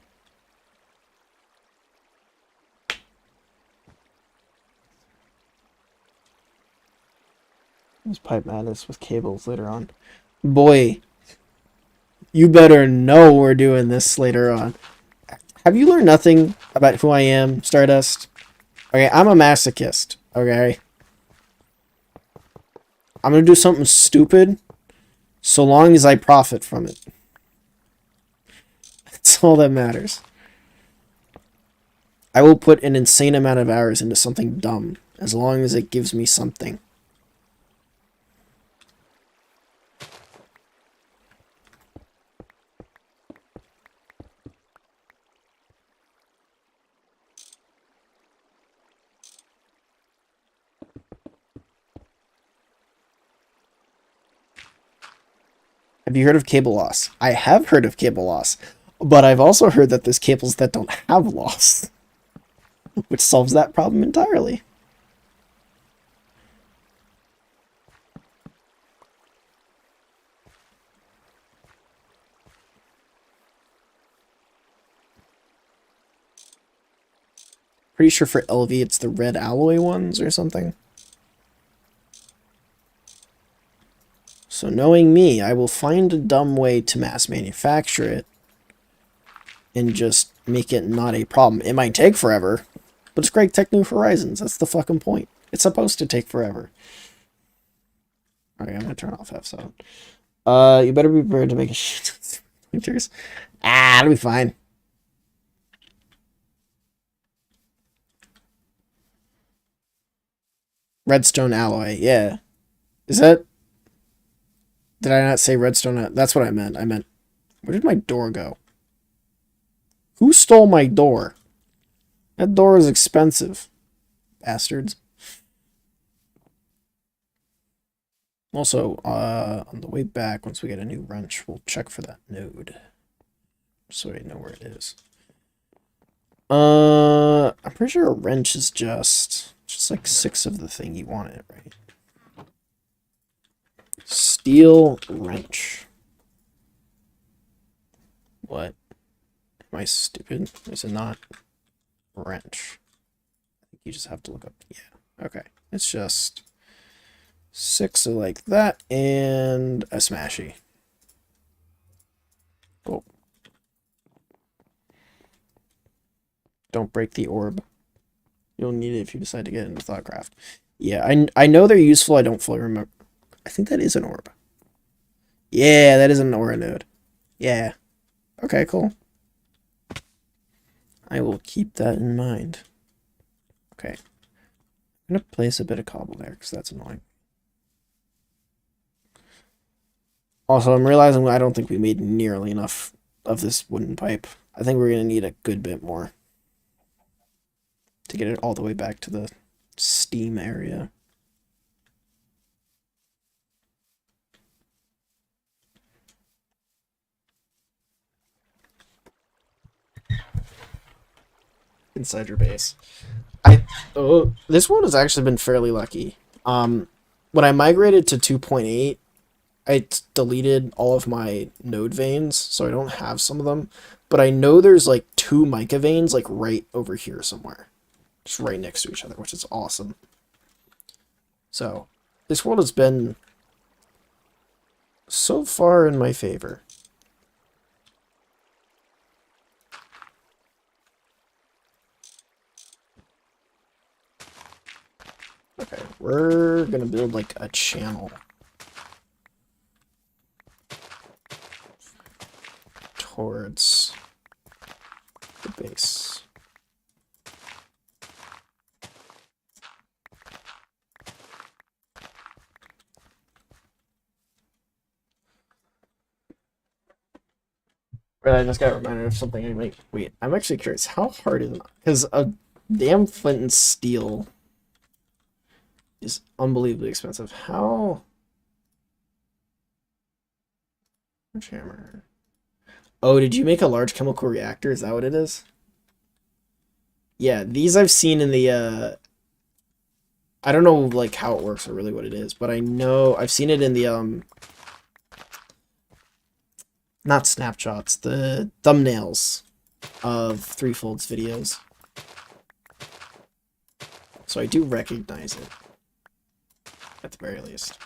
There's pipe madness with cables later on. Boy, you better know we're doing this later on. Have you learned nothing about who I am, Stardust? Okay, I'm a masochist, okay? I'm gonna do something stupid so long as I profit from it. That's all that matters. I will put an insane amount of hours into something dumb as long as it gives me something. Have you heard of cable loss? I have heard of cable loss, but I've also heard that there's cables that don't have loss, which solves that problem entirely. Pretty sure for LV it's the red alloy ones or something. So knowing me, I will find a dumb way to mass manufacture it and just make it not a problem. It might take forever, but it's Great Tech New Horizons. That's the fucking point. It's supposed to take forever. Okay, I'm gonna turn off F7. You better be prepared to make a shit. It'll be fine. Redstone alloy, yeah. Is that... Did I not say redstone? That's what I meant. I meant... Where did my door go? Who stole my door? That door is expensive. Bastards. Also, on the way back, once we get a new wrench, we'll check for that node. So we know where it is. I'm pretty sure a wrench is just like 6 of the thing you want it, right? Steel wrench. What? Am I stupid? Is it not wrench? I think you just have to look up. Yeah. Okay. It's just 6 of like that and a smashy. Cool. Don't break the orb. You'll need it if you decide to get into Thoughtcraft. Yeah, I know they're useful. I don't fully remember. I think that is an orb. Yeah, that is an aura node. Yeah. Okay, cool. I will keep that in mind. Okay. I'm going to place a bit of cobble there because that's annoying. Also, I'm realizing I don't think we made nearly enough of this wooden pipe. I think we're going to need a good bit more to get it all the way back to the steam area. Inside your base. This one has actually been fairly lucky. When I migrated to 2.8, I deleted all of my node veins, so I don't have some of them. But I know there's like 2 mica veins like right over here somewhere. Just right next to each other, which is awesome. So, this world has been so far in my favor. Okay, we're gonna build like a channel towards the base. But I just got reminded of something. I'm like, wait, I'm actually curious. How hard is it? Because a damn flint and steel is unbelievably expensive. How much hammer? Oh, did you make a large chemical reactor? Is that what it is? Yeah, these I've seen in the I don't know like how it works or really what it is, but I know I've seen it in the not snapshots, the thumbnails of Threefold's videos. So I do recognize it at the very least.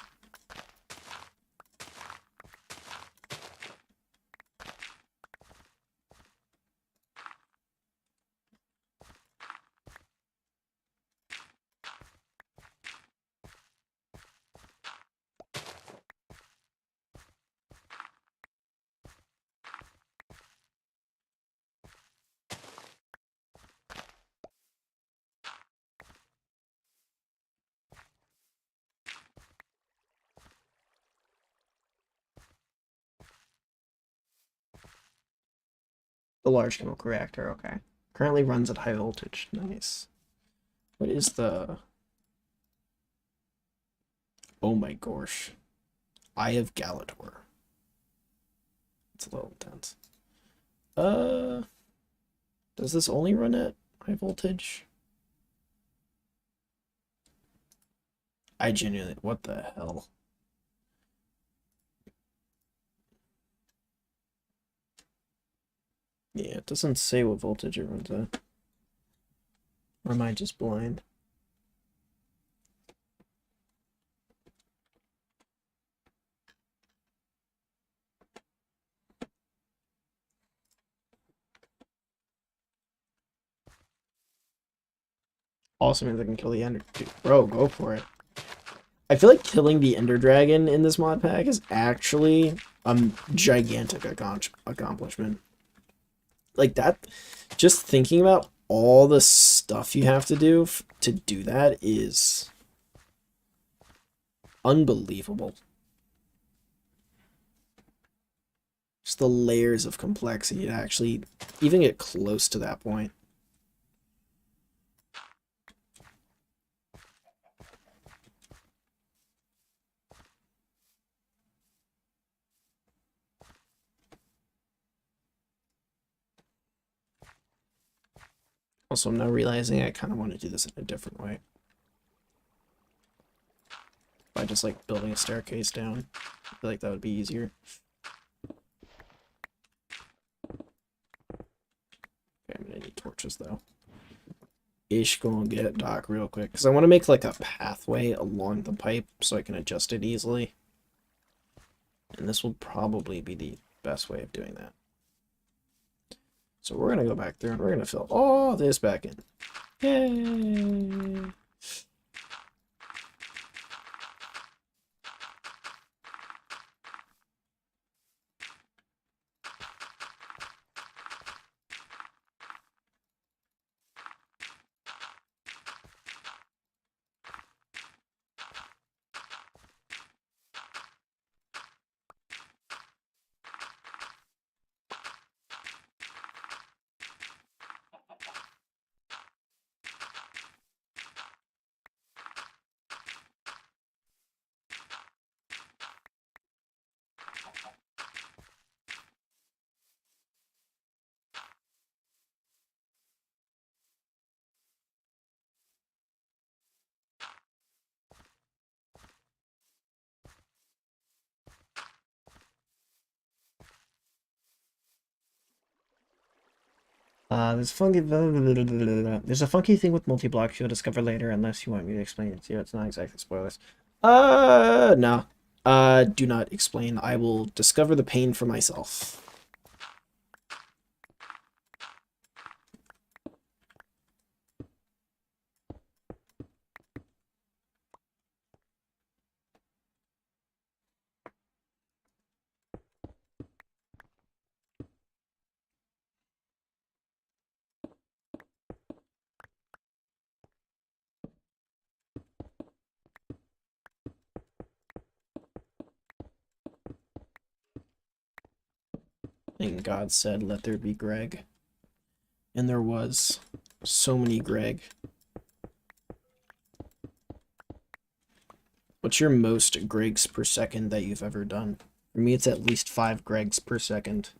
The large chemical reactor, okay. Currently runs at high voltage. Nice. What is the... Oh my gosh. Eye of Galador. that's a little intense. Does this only run at high voltage? I genuinely, what the hell? Yeah, it doesn't say what voltage it runs at. Or am I just blind? Also means I can kill the Ender. Dude, bro, go for it. I feel like killing the Ender Dragon in this mod pack is actually a gigantic accomplishment. Like that, just thinking about all the stuff you have to do to do that is unbelievable. Just the layers of complexity to actually even get close to that point. Also, I'm now realizing I kind of want to do this in a different way. By just like building a staircase down. I feel like that would be easier. Okay, I'm gonna need torches though. Ish gonna get Doc real quick because I want to make like a pathway along the pipe so I can adjust it easily. And this will probably be the best way of doing that. So we're gonna go back there and we're gonna fill all this back in. Yay! There's a funky thing with multi-blocks you'll discover later unless you want me to explain it to you. It's not exactly spoilers. No. Do not explain. I will discover the pain for myself. And God said, let there be Greg. And there was so many Greg. What's your most Gregs per second that you've ever done? For me, it's at least 5 Gregs per second.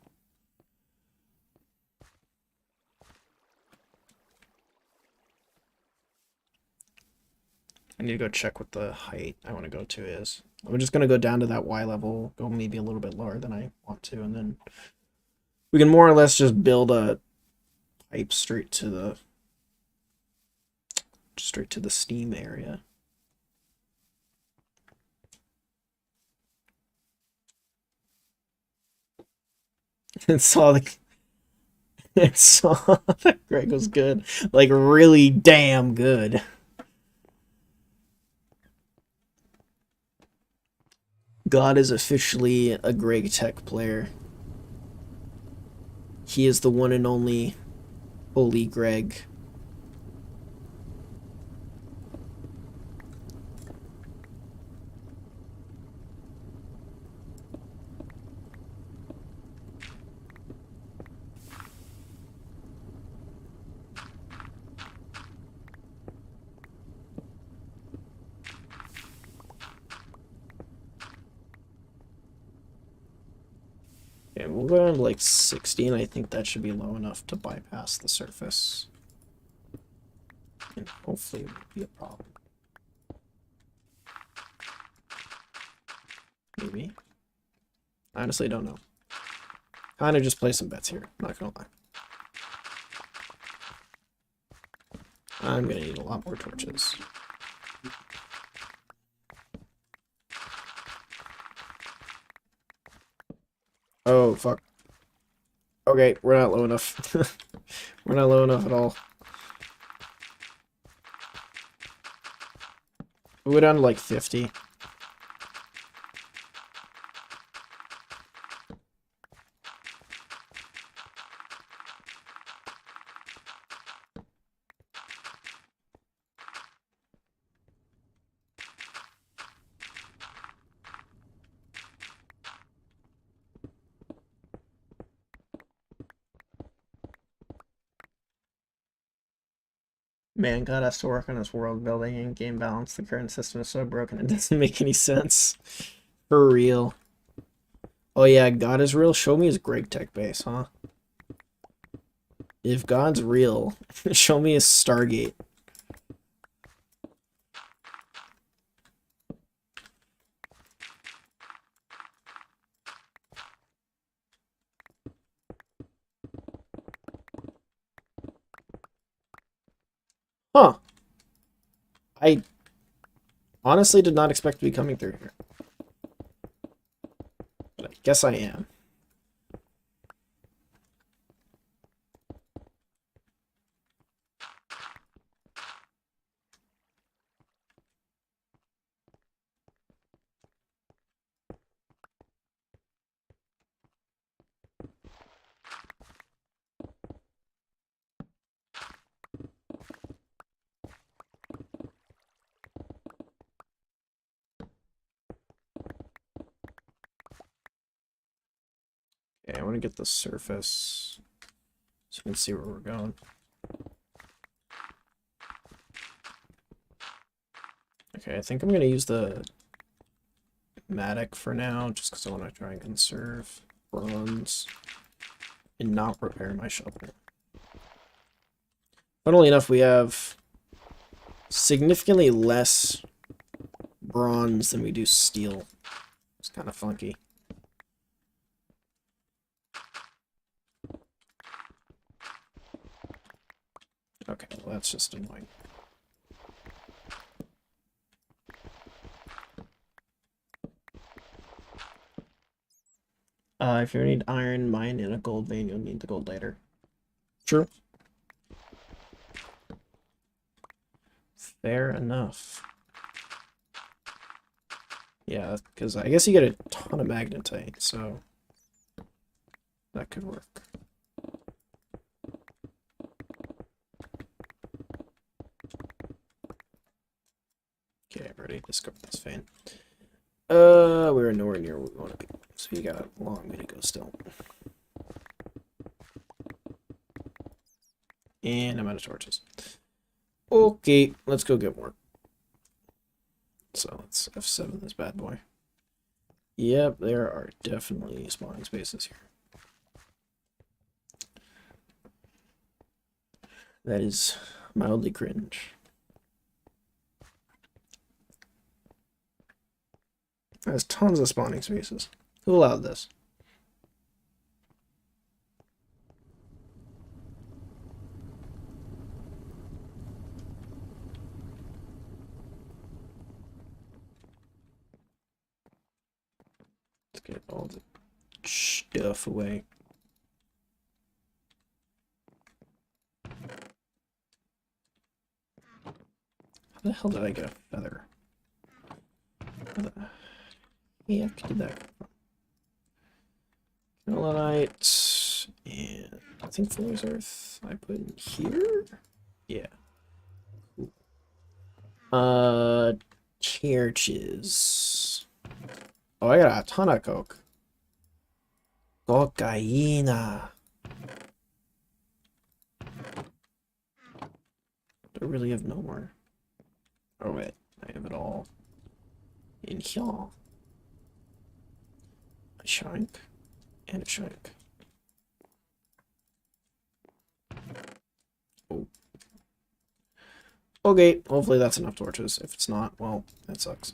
I need to go check what the height I want to go to is. I'm just going to go down to that Y level, go maybe a little bit lower than I want to, and then we can more or less just build a pipe straight to the steam area. And saw that Greg was good, like really damn good. God is officially a Greg Tech player. He is the one and only Holy Greg. Okay, we'll go down to like 60, and I think that should be low enough to bypass the surface. And hopefully it won't be a problem. Maybe. I honestly don't know. Kind of just play some bets here, not gonna lie. I'm gonna need a lot more torches. Oh, fuck. Okay, we're not low enough. We're not low enough at all. We're down to like 50. Man, God has to work on his world building and game balance. The current system is so broken it doesn't make any sense. For real. Oh yeah, God is real. Show me his Greg Tech base, huh? If God's real, show me his Stargate. Huh. I honestly did not expect to be coming through here. But I guess I am. Okay, I want to get the surface so you can see where we're going. Okay, I think I'm going to use the Matic for now, just because I want to try and conserve bronze and not repair my shovel. Funnily enough, we have significantly less bronze than we do steel. It's kind of funky. Okay, well that's just annoying. If you need iron, mine in a gold vein, you'll need the gold later. True. Fair enough. Yeah, because I guess you get a ton of magnetite, so that could work. Okay, I've already discovered this vein. We're nowhere near where we want to be, so you got a long way to go still. And I'm out of torches. Okay, let's go get more. So let's F7 this bad boy. Yep, there are definitely spawning spaces here. That is mildly cringe. There's tons of spawning spaces. Who allowed this? Let's get all the stuff away. How the hell did I get a feather? How the heck did that come from? Kelonite, and I think Fuller's Earth I put in here? Yeah. Cool. Churches. Oh, I got a ton of coke. Cocaina. Do I really have no more? Oh wait, I have it all in here. A shank. And a shank. Oh. Okay, hopefully that's enough torches. If it's not, well, that sucks.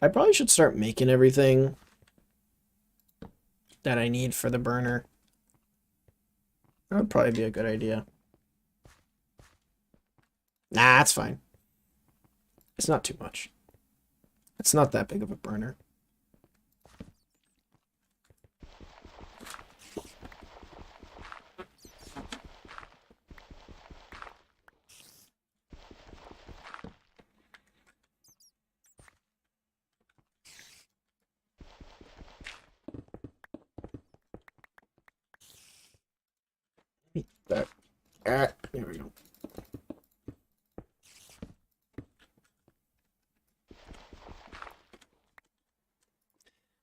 I probably should start making everything that I need for the burner. That would probably be a good idea. Nah, it's fine. It's not too much. It's not that big of a burner. There we go.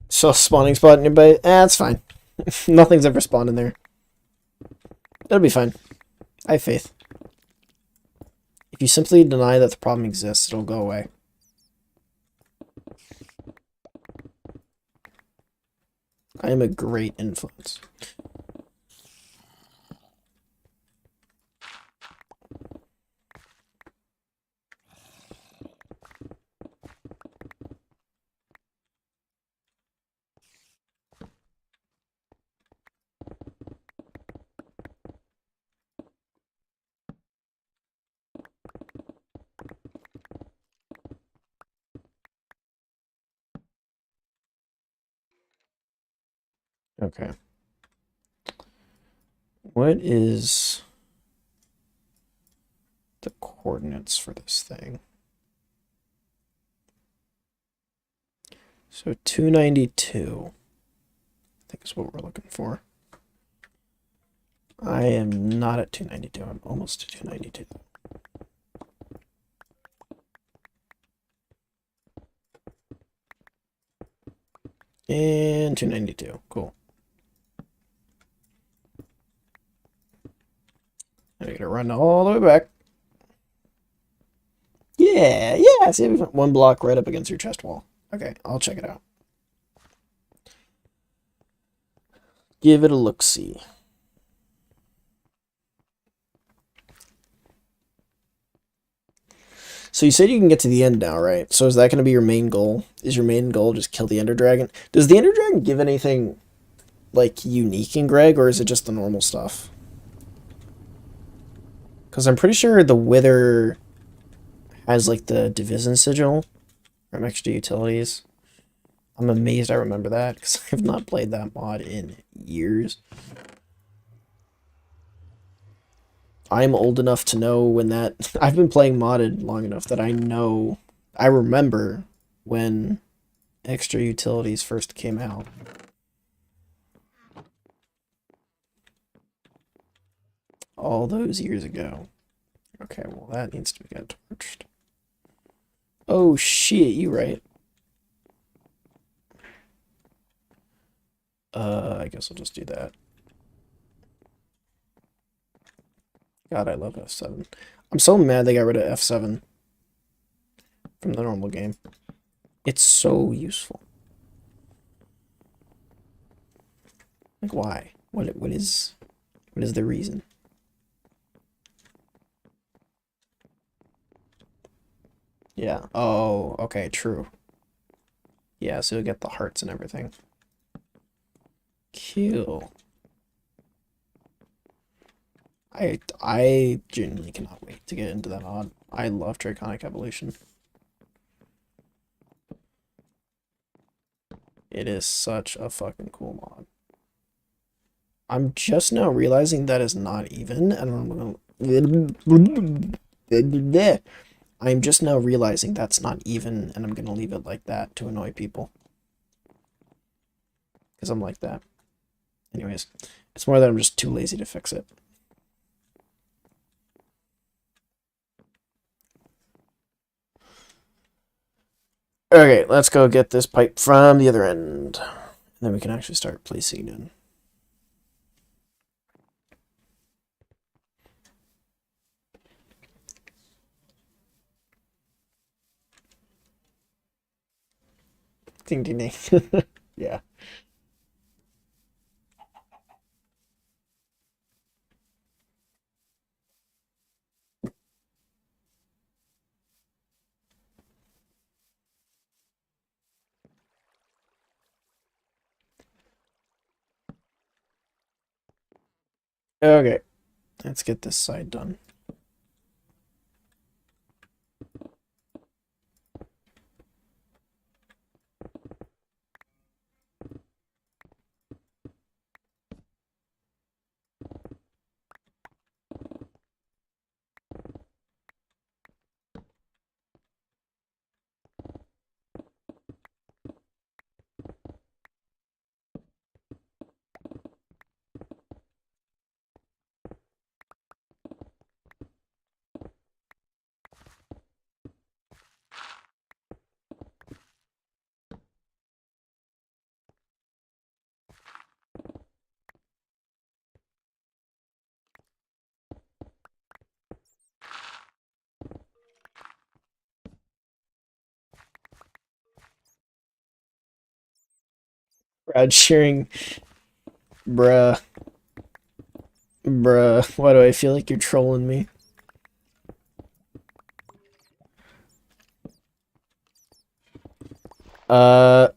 So spawning spot nearby. That's fine. Nothing's ever spawned in there. It'll be fine. I have faith. If you simply deny that the problem exists, it'll go away. I am a great influence. Okay. What is the coordinates for this thing? So 292, I think is what we're looking for. I am not at 292. I'm almost to 292. And 292. Cool. I gotta run all the way back. Yeah, yeah. See, we got one block right up against your chest wall. Okay, I'll check it out. Give it a look-see. So you said you can get to the end now, right? So is that going to be your main goal? Is your main goal just kill the Ender Dragon? Does the Ender Dragon give anything, like, unique in Greg, or is it just the normal stuff? Because I'm pretty sure the Wither has, like, the Division Sigil from extra utilities. I'm amazed I remember that, because I have not played that mod in years. I'm old enough to know when that... I've been playing modded long enough that I know... I remember when extra utilities first came out. All those years ago. Okay, well that needs to get torched. Oh shit, you right. I guess I'll just do that. God, I love F7. I'm so mad they got rid of F7 from the normal game. It's so useful. Like, why? What is the reason? Yeah. Oh, okay, true. Yeah, so you'll get the hearts and everything. Cool. I genuinely cannot wait to get into that mod. I love Draconic Evolution. It is such a fucking cool mod. I'm just now realizing that is not even, and I'm just now realizing that's not even, and I'm gonna leave it like that to annoy people. Because I'm like that. Anyways, it's more that I'm just too lazy to fix it. Okay, let's go get this pipe from the other end. And then we can actually start placing it in. Ding ding ding. Yeah. Okay. Let's get this side done. Crowd cheering. Bruh. Bruh. Why do I feel like you're trolling me? Uh.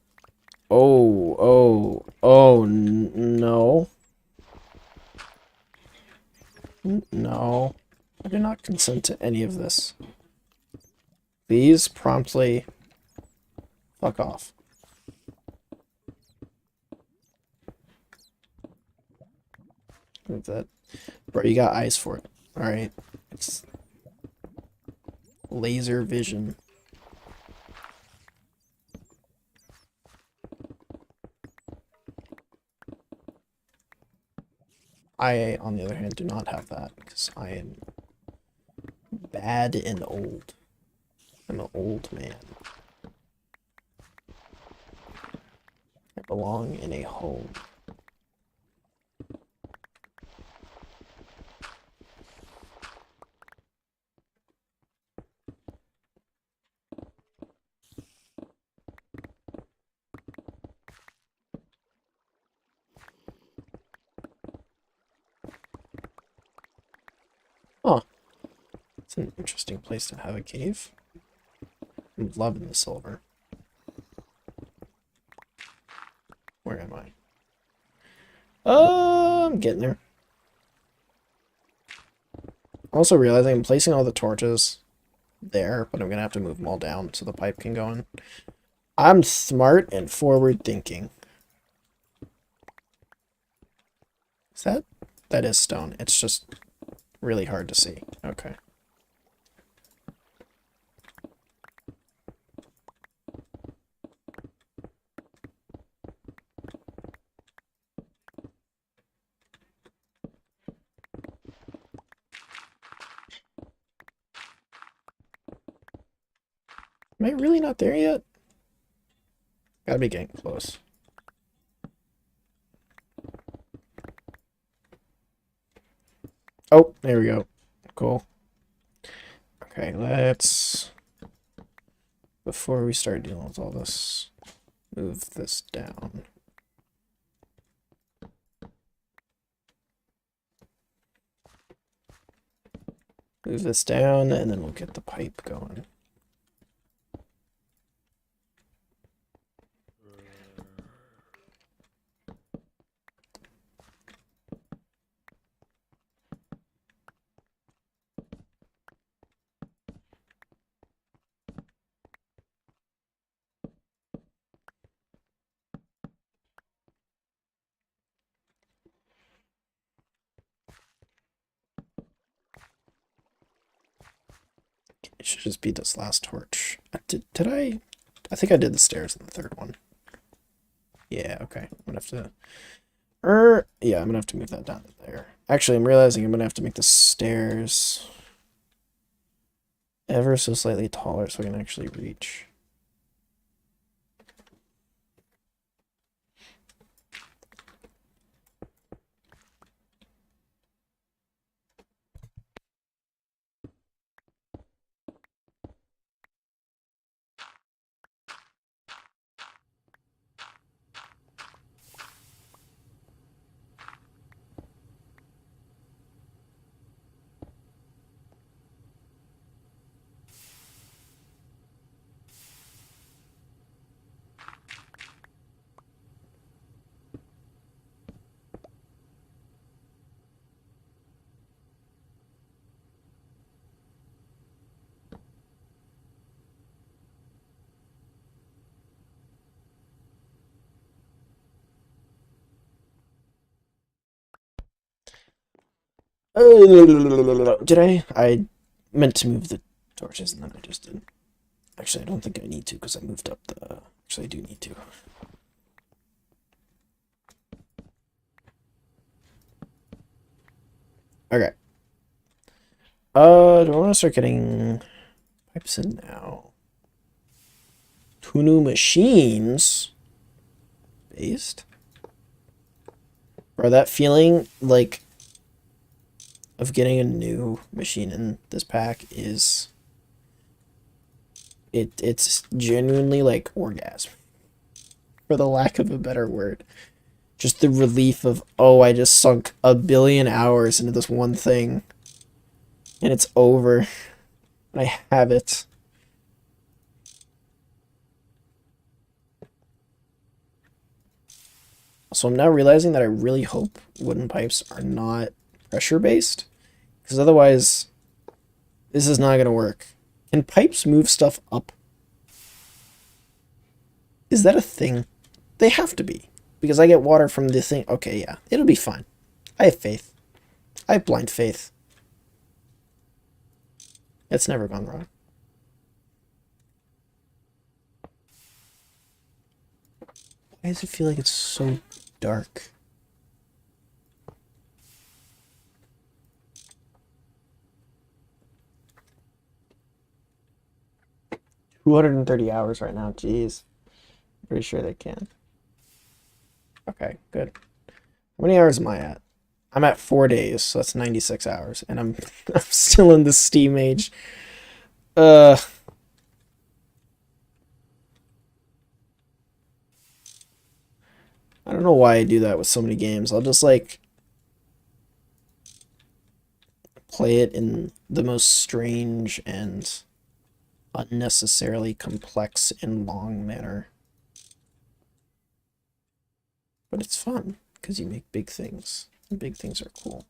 Oh, no. No. I do not consent to any of this. Please promptly fuck off. With that. Bro, you got eyes for it. Alright. It's laser vision. I, on the other hand, do not have that because I am bad and old. I'm an old man. I belong in a home. Oh, it's an interesting place to have a cave. I'm loving the silver. Where am I? I'm getting there. Also realizing I'm placing all the torches there, but I'm gonna have to move them all down so the pipe can go in. I'm smart and forward thinking. Is that? That is stone. It's just really hard to see. Okay. Am I really not there yet? Gotta be getting close. Oh, there we go. Cool. Okay, let's... Before we start dealing with all this, move this down. Move this down, and then we'll get the pipe going. It should just be this last torch. Did I? I think I did the stairs in the third one. Yeah, okay. I'm gonna have to... yeah, I'm gonna have to move that down to there. Actually, I'm realizing I'm gonna have to make the stairs ever so slightly taller so I can actually reach. Did I? I meant to move the torches and then I just didn't. Actually, I don't think I need to because I moved up the... Actually, I do need to. Okay. Do I want to start getting pipes in now? Two new machines? Based? Bro, that feeling, like, of getting a new machine in this pack is... It's genuinely, like, orgasm. For the lack of a better word. Just the relief of, oh, I just sunk 1 billion hours into this one thing. And it's over. I have it. So I'm now realizing that I really hope wooden pipes are not pressure-based. Because otherwise, this is not going to work. Can pipes move stuff up? Is that a thing? They have to be. Because I get water from the thing. Okay, yeah. It'll be fine. I have faith. I have blind faith. It's never gone wrong. Why does it feel like it's so dark? $230 right now. Jeez. Pretty sure they can. Okay, good. How many hours am I at? I'm at 4 days, so that's 96 hours, and I'm I'm still in the Steam age. Uh I don't know why I do that with so many games. I'll just like play it in the most strange and unnecessarily complex and long manner. But it's fun because you make big things, and big things are cool.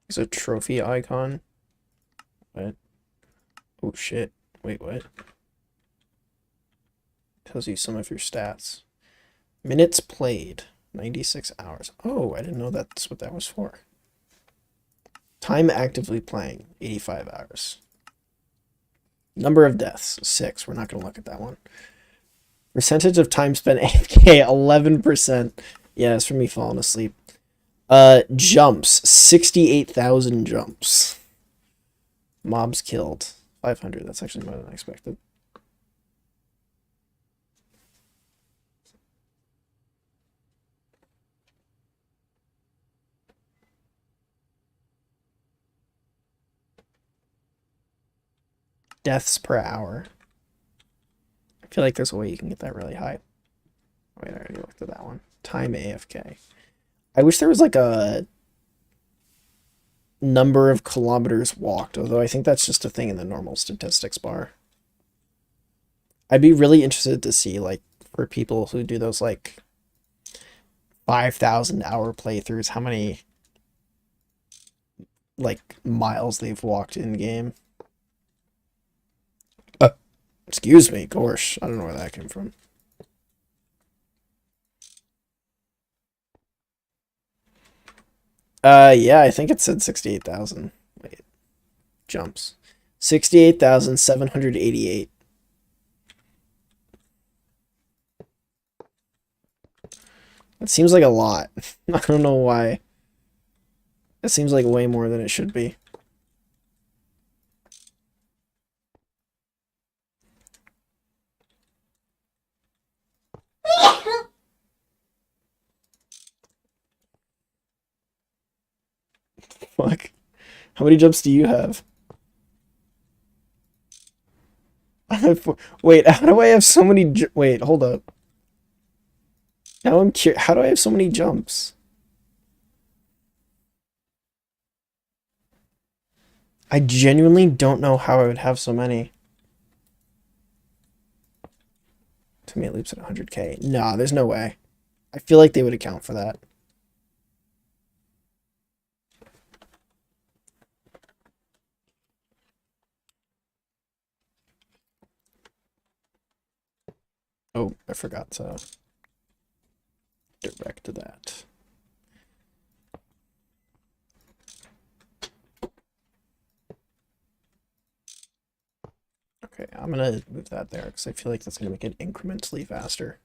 There's a trophy icon. What? Oh shit. Wait, what? Tells you some of your stats. Minutes played. 96 hours. Oh, I didn't know that's what that was for. Time actively playing. 85 hours. Number of deaths. 6. We're not going to look at that one. Percentage of time spent AFK. 11%. Yeah, it's from me falling asleep. Jumps. 68,000 jumps. Mobs killed. 500. That's actually more than I expected. Deaths per hour. I feel like there's a way you can get that really high. Wait, I already looked at that one. Time AFK. I wish there was like a number of kilometers walked, although I think that's just a thing in the normal statistics bar. I'd be really interested to see, like, for people who do those, like, 5,000-hour playthroughs, how many, like, miles they've walked in-game. Excuse me, gosh. I don't know where that came from. Yeah, I think it said 68,000. Wait. Jumps. 68,788. That seems like a lot. I don't know why. It seems like way more than it should be. Fuck. How many jumps do you have? Wait, how do I have so many... Wait, hold up. Now I'm curious. How do I have so many jumps? I genuinely don't know how I would have so many. To me, it loops at 100k. Nah, there's no way. I feel like they would account for that. Oh, I forgot to direct that. Okay, I'm gonna move that there because I feel like that's gonna make it incrementally faster.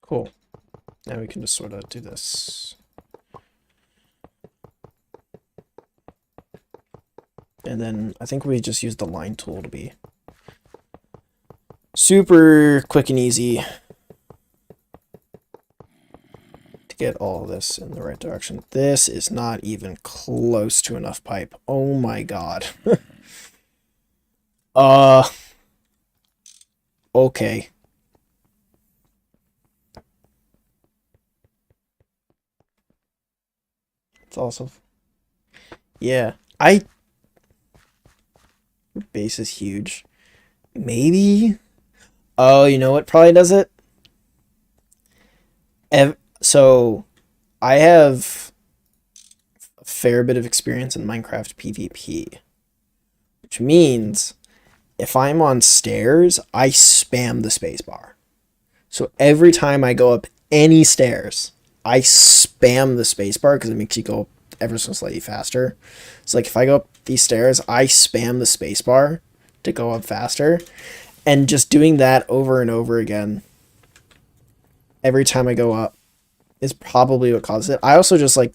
Cool. Now we can just sort of do this. And then I think we just use the line tool to be super quick and easy to get all this in the right direction. This is not even close to enough pipe. Oh my god. Okay. It's also, yeah. Base is huge. Maybe. Oh, you know what probably does it? So, I have a fair bit of experience in Minecraft PvP, which means if I'm on stairs, I spam the spacebar. So every time I go up any stairs, I spam the spacebar because it makes you go up ever so slightly faster. So like if I go up these stairs, I spam the spacebar to go up faster. And just doing that over and over again every time I go up is probably what causes it. I also just like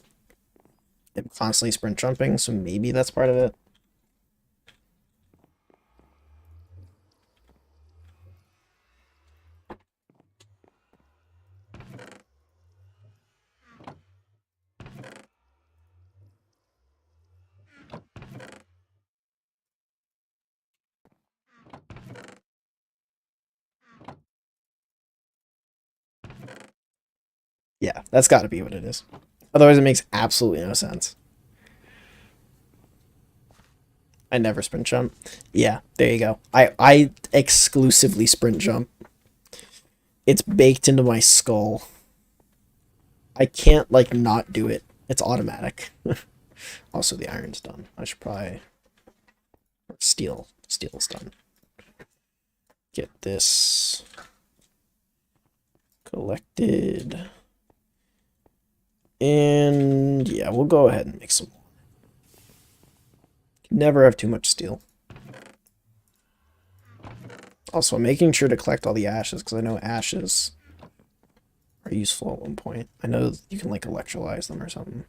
am constantly sprint jumping, so maybe that's part of it. Yeah, that's got to be what it is. Otherwise, it makes absolutely no sense. I never sprint jump. Yeah, there you go. I exclusively sprint jump. It's baked into my skull. I can't like not do it. It's automatic. Also, the iron's done. I should probably steel's done. Get this collected. And yeah, we'll go ahead and make some more. Never have too much steel. Also, I'm making sure to collect all the ashes because I know ashes are useful at one point. I know you can like electrolyze them or something.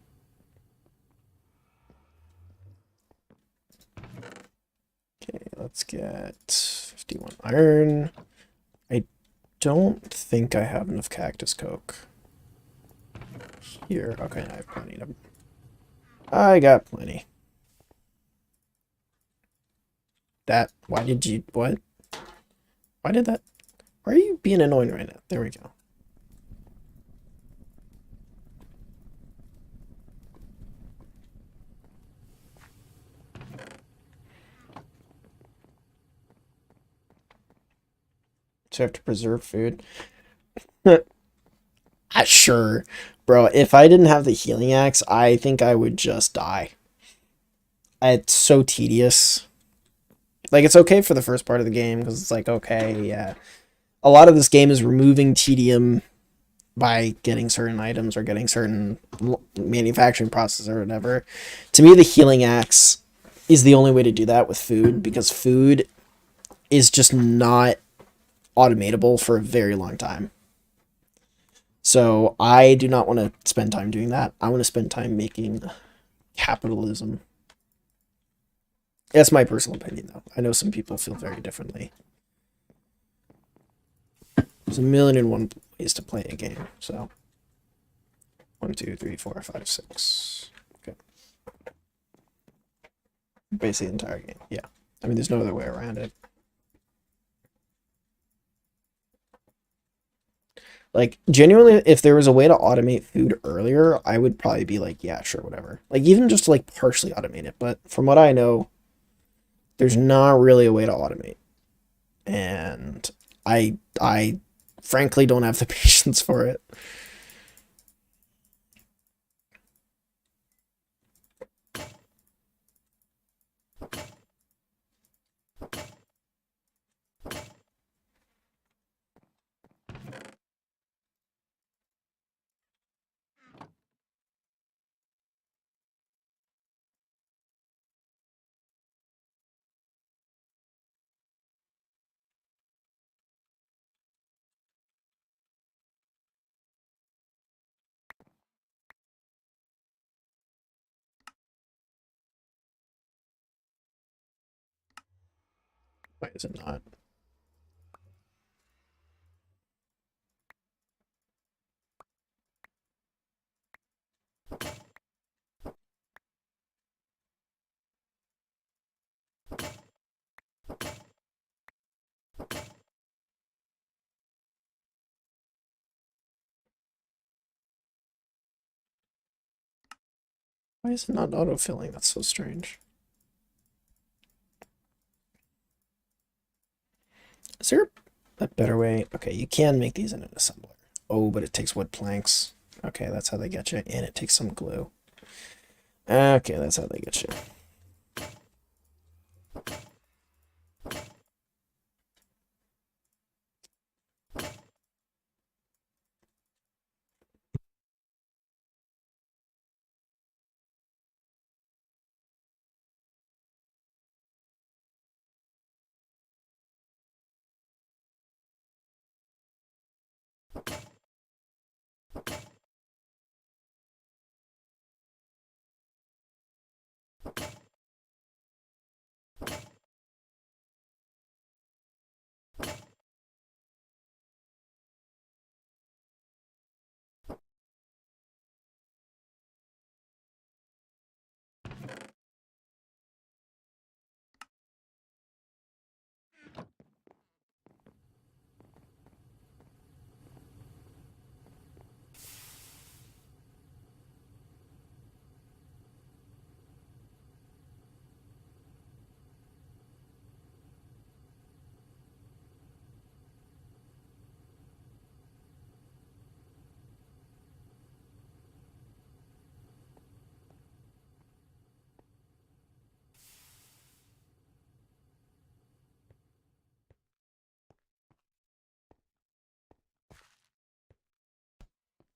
Okay, let's get 51 iron. I don't think I have enough cactus coke. Here, okay, I have plenty of them. I got plenty. Why did you, what? Why did that, why are you being annoying right now? There we go. So I have to preserve food. Sure. Bro, if I didn't have the healing axe, I think I would just die. It's so tedious. Like, it's okay for the first part of the game, because it's like, okay, yeah. A lot of this game is removing tedium by getting certain items or getting certain manufacturing process or whatever. To me, the healing axe is the only way to do that with food, because food is just not automatable for a very long time. So I do not want to spend time doing that. I want to spend time making capitalism. That's my personal opinion, though. I know some people feel very differently. There's a million and one ways to play a game, so 1, 2, 3, 4, 5, 6. Okay. Basically the entire game. Yeah. I mean, there's no other way around it. Like, genuinely, if there was a way to automate food earlier, I would probably be like, yeah, sure, whatever. Like, even just to, like, partially automate it. But from what I know, there's not really a way to automate. And I frankly don't have the patience for it. Why is it not? Why is it not autofilling? That's so strange. Is there a better way? Okay, you can make these in an assembler. Oh, but it takes wood planks. Okay, that's how they get you. And it takes some glue. Okay, that's how they get you.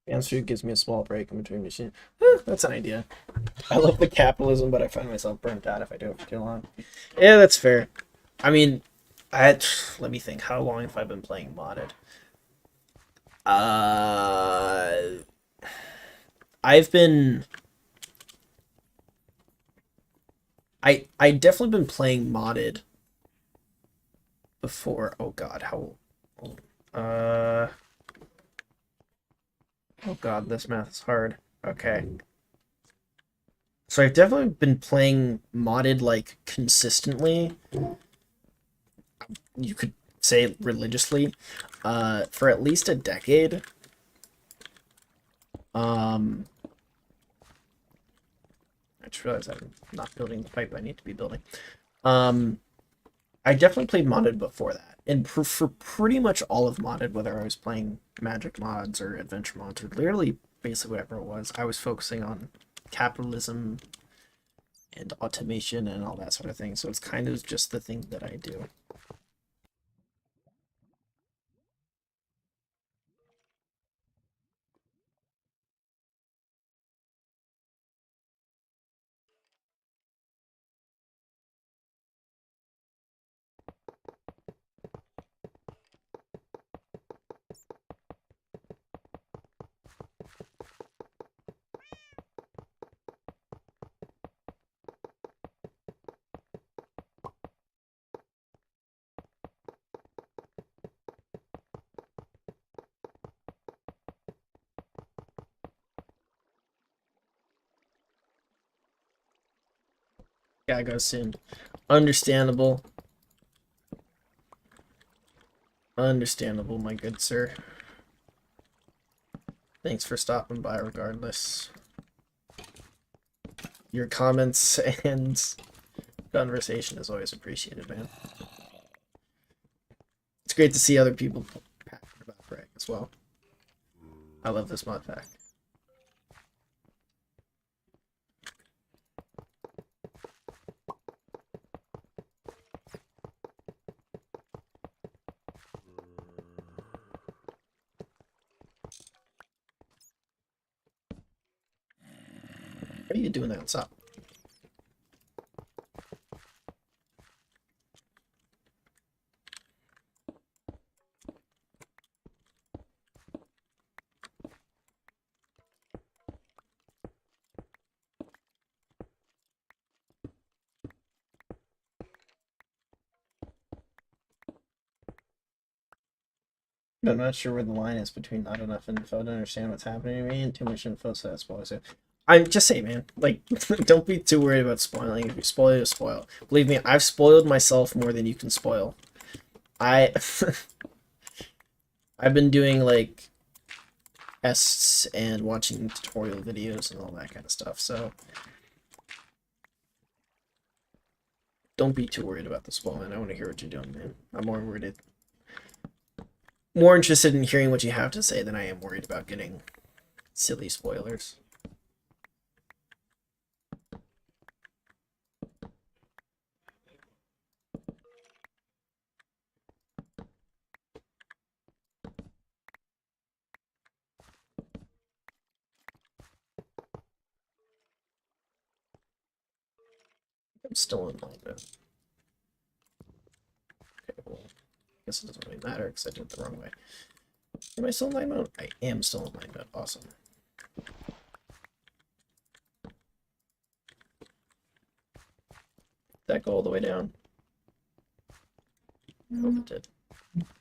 Answer gives me a small break in between machines. That's an idea. I love the capitalism, but I find myself burnt out if I do it for too long. Yeah, that's fair. I mean, let me think. How long have I been playing modded? Uh, I've been. I definitely been playing modded before. Oh God, how old? Oh God, this math is hard. Okay. So I've definitely been playing modded like consistently. You could say religiously, for at least a decade. Um, I just realized I'm not building the pipe I need to be building. Um, I definitely played modded before that, and for pretty much all of modded, whether I was playing magic mods or adventure mods or literally basically whatever it was, I was focusing on capitalism and automation and all that sort of thing. So it's kind of just the thing that I do. Gotta go soon. Understandable. Understandable, my good sir. Thanks for stopping by regardless. Your comments and conversation is always appreciated, man. great to see other people passionate about Prey as well. I love this mod pack. What are you doing there? What's up? I'm not sure where the line is between not enough info to understand what's happening to me and too much info so that's spoilers. I'm just saying, man. Like, don't be too worried about spoiling. If you spoil, you spoil. Believe me, I've spoiled myself more than you can spoil. I've been doing like tests and watching tutorial videos and all that kind of stuff. So don't be too worried about the spoiling. I want to hear what you're doing, man. I'm more interested in hearing what you have to say than I am worried about getting silly spoilers. I'm still in line mode. Okay, well, I guess it doesn't really matter because I did it the wrong way. Am I still in line mode? I am still in line mode. Awesome. Did that go all the way down? I hope it did.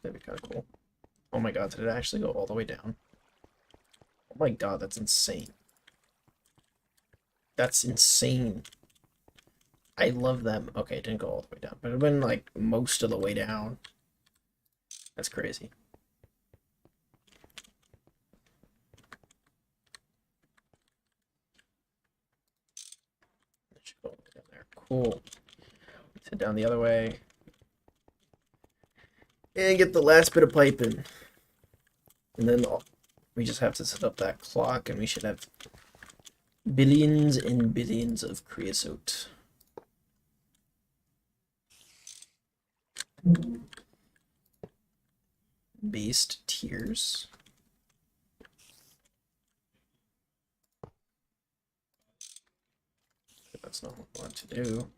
That'd be kind of cool. Oh my god, did it actually go all the way down? Oh my god, that's insane. That's insane. I love them. Okay, it didn't go all the way down, but it went like most of the way down. That's crazy. It should go all the way down there. Cool. Let's head down the other way. And get the last bit of piping. And then we just have to set up that clock and we should have billions and billions of creosote. Based tiers. That's not what I want to do.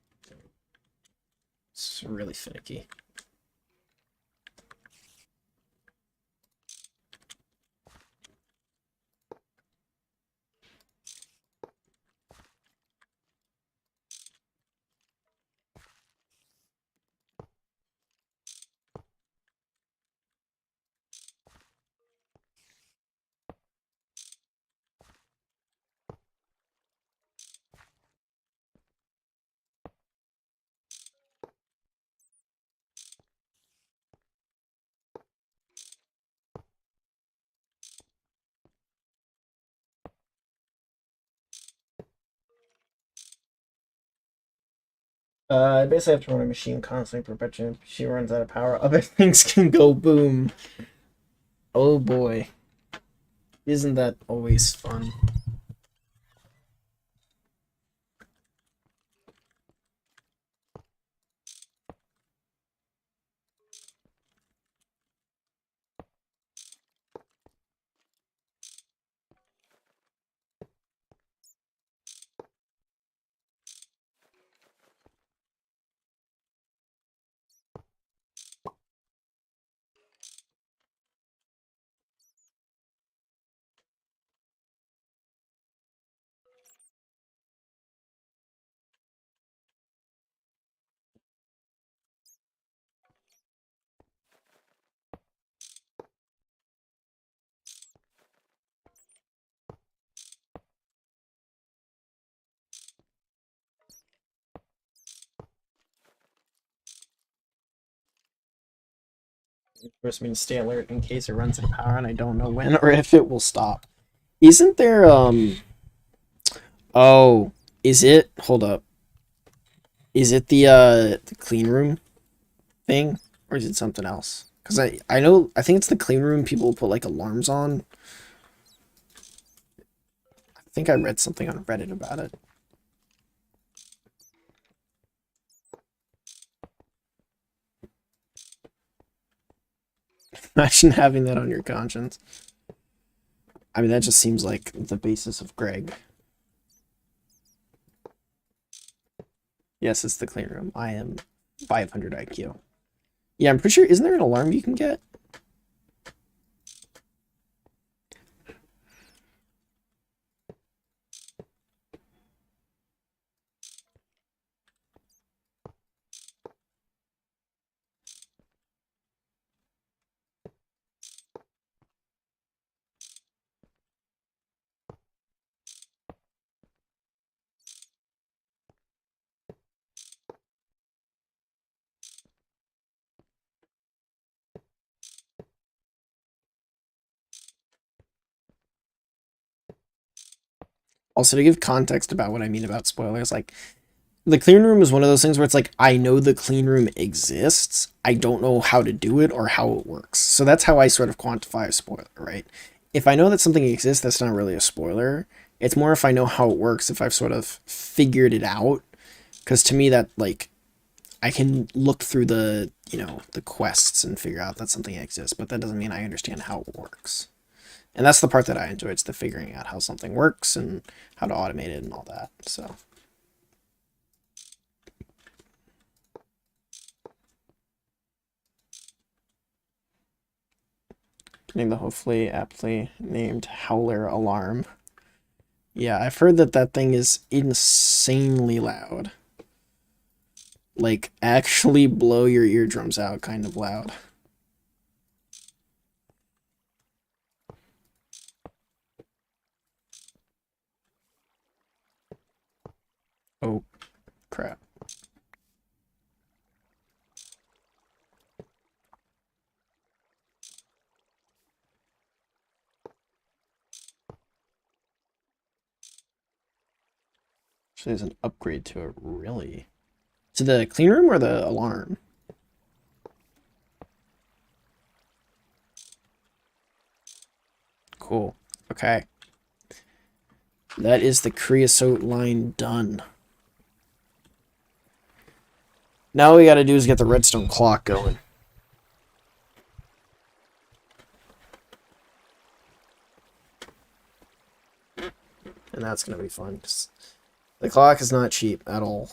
It's really finicky. I basically have to run a machine constantly perpetually. If she runs out of power, other things can go boom. Oh boy. Isn't that always fun? Force me to stay alert in case it runs out of power and I don't know when or if it will stop. Isn't there oh, is it hold up. Is it the clean room thing? Or is it something else? Because I know, I think it's the clean room people put like alarms on. I think I read something on Reddit about it. Imagine having that on your conscience. I mean, that just seems like the basis of Greg. Yes, it's the clean room. I am 500 IQ. Yeah, I'm pretty sure, isn't there an alarm you can get? Also, to give context about what I mean about spoilers, like, the clean room is one of those things where it's like, I know the clean room exists, I don't know how to do it or how it works. So that's how I sort of quantify a spoiler, right? If I know that something exists, that's not really a spoiler. It's more if I know how it works, if I've sort of figured it out. Because to me, that, like, I can look through the, you know, the quests and figure out that something exists, but that doesn't mean I understand how it works. And that's the part that I enjoy. It's the figuring out how something works and how to automate it and all that. So getting the hopefully aptly named Howler alarm. Yeah, I've heard that that thing is insanely loud. Like, actually blow your eardrums out kind of loud. Oh, crap. Actually, there's an upgrade to it, really. To the clean room or the alarm? Cool. Okay. That is the creosote line done. Now all we gotta do is get the redstone clock going. And that's gonna be fun. The clock is not cheap at all.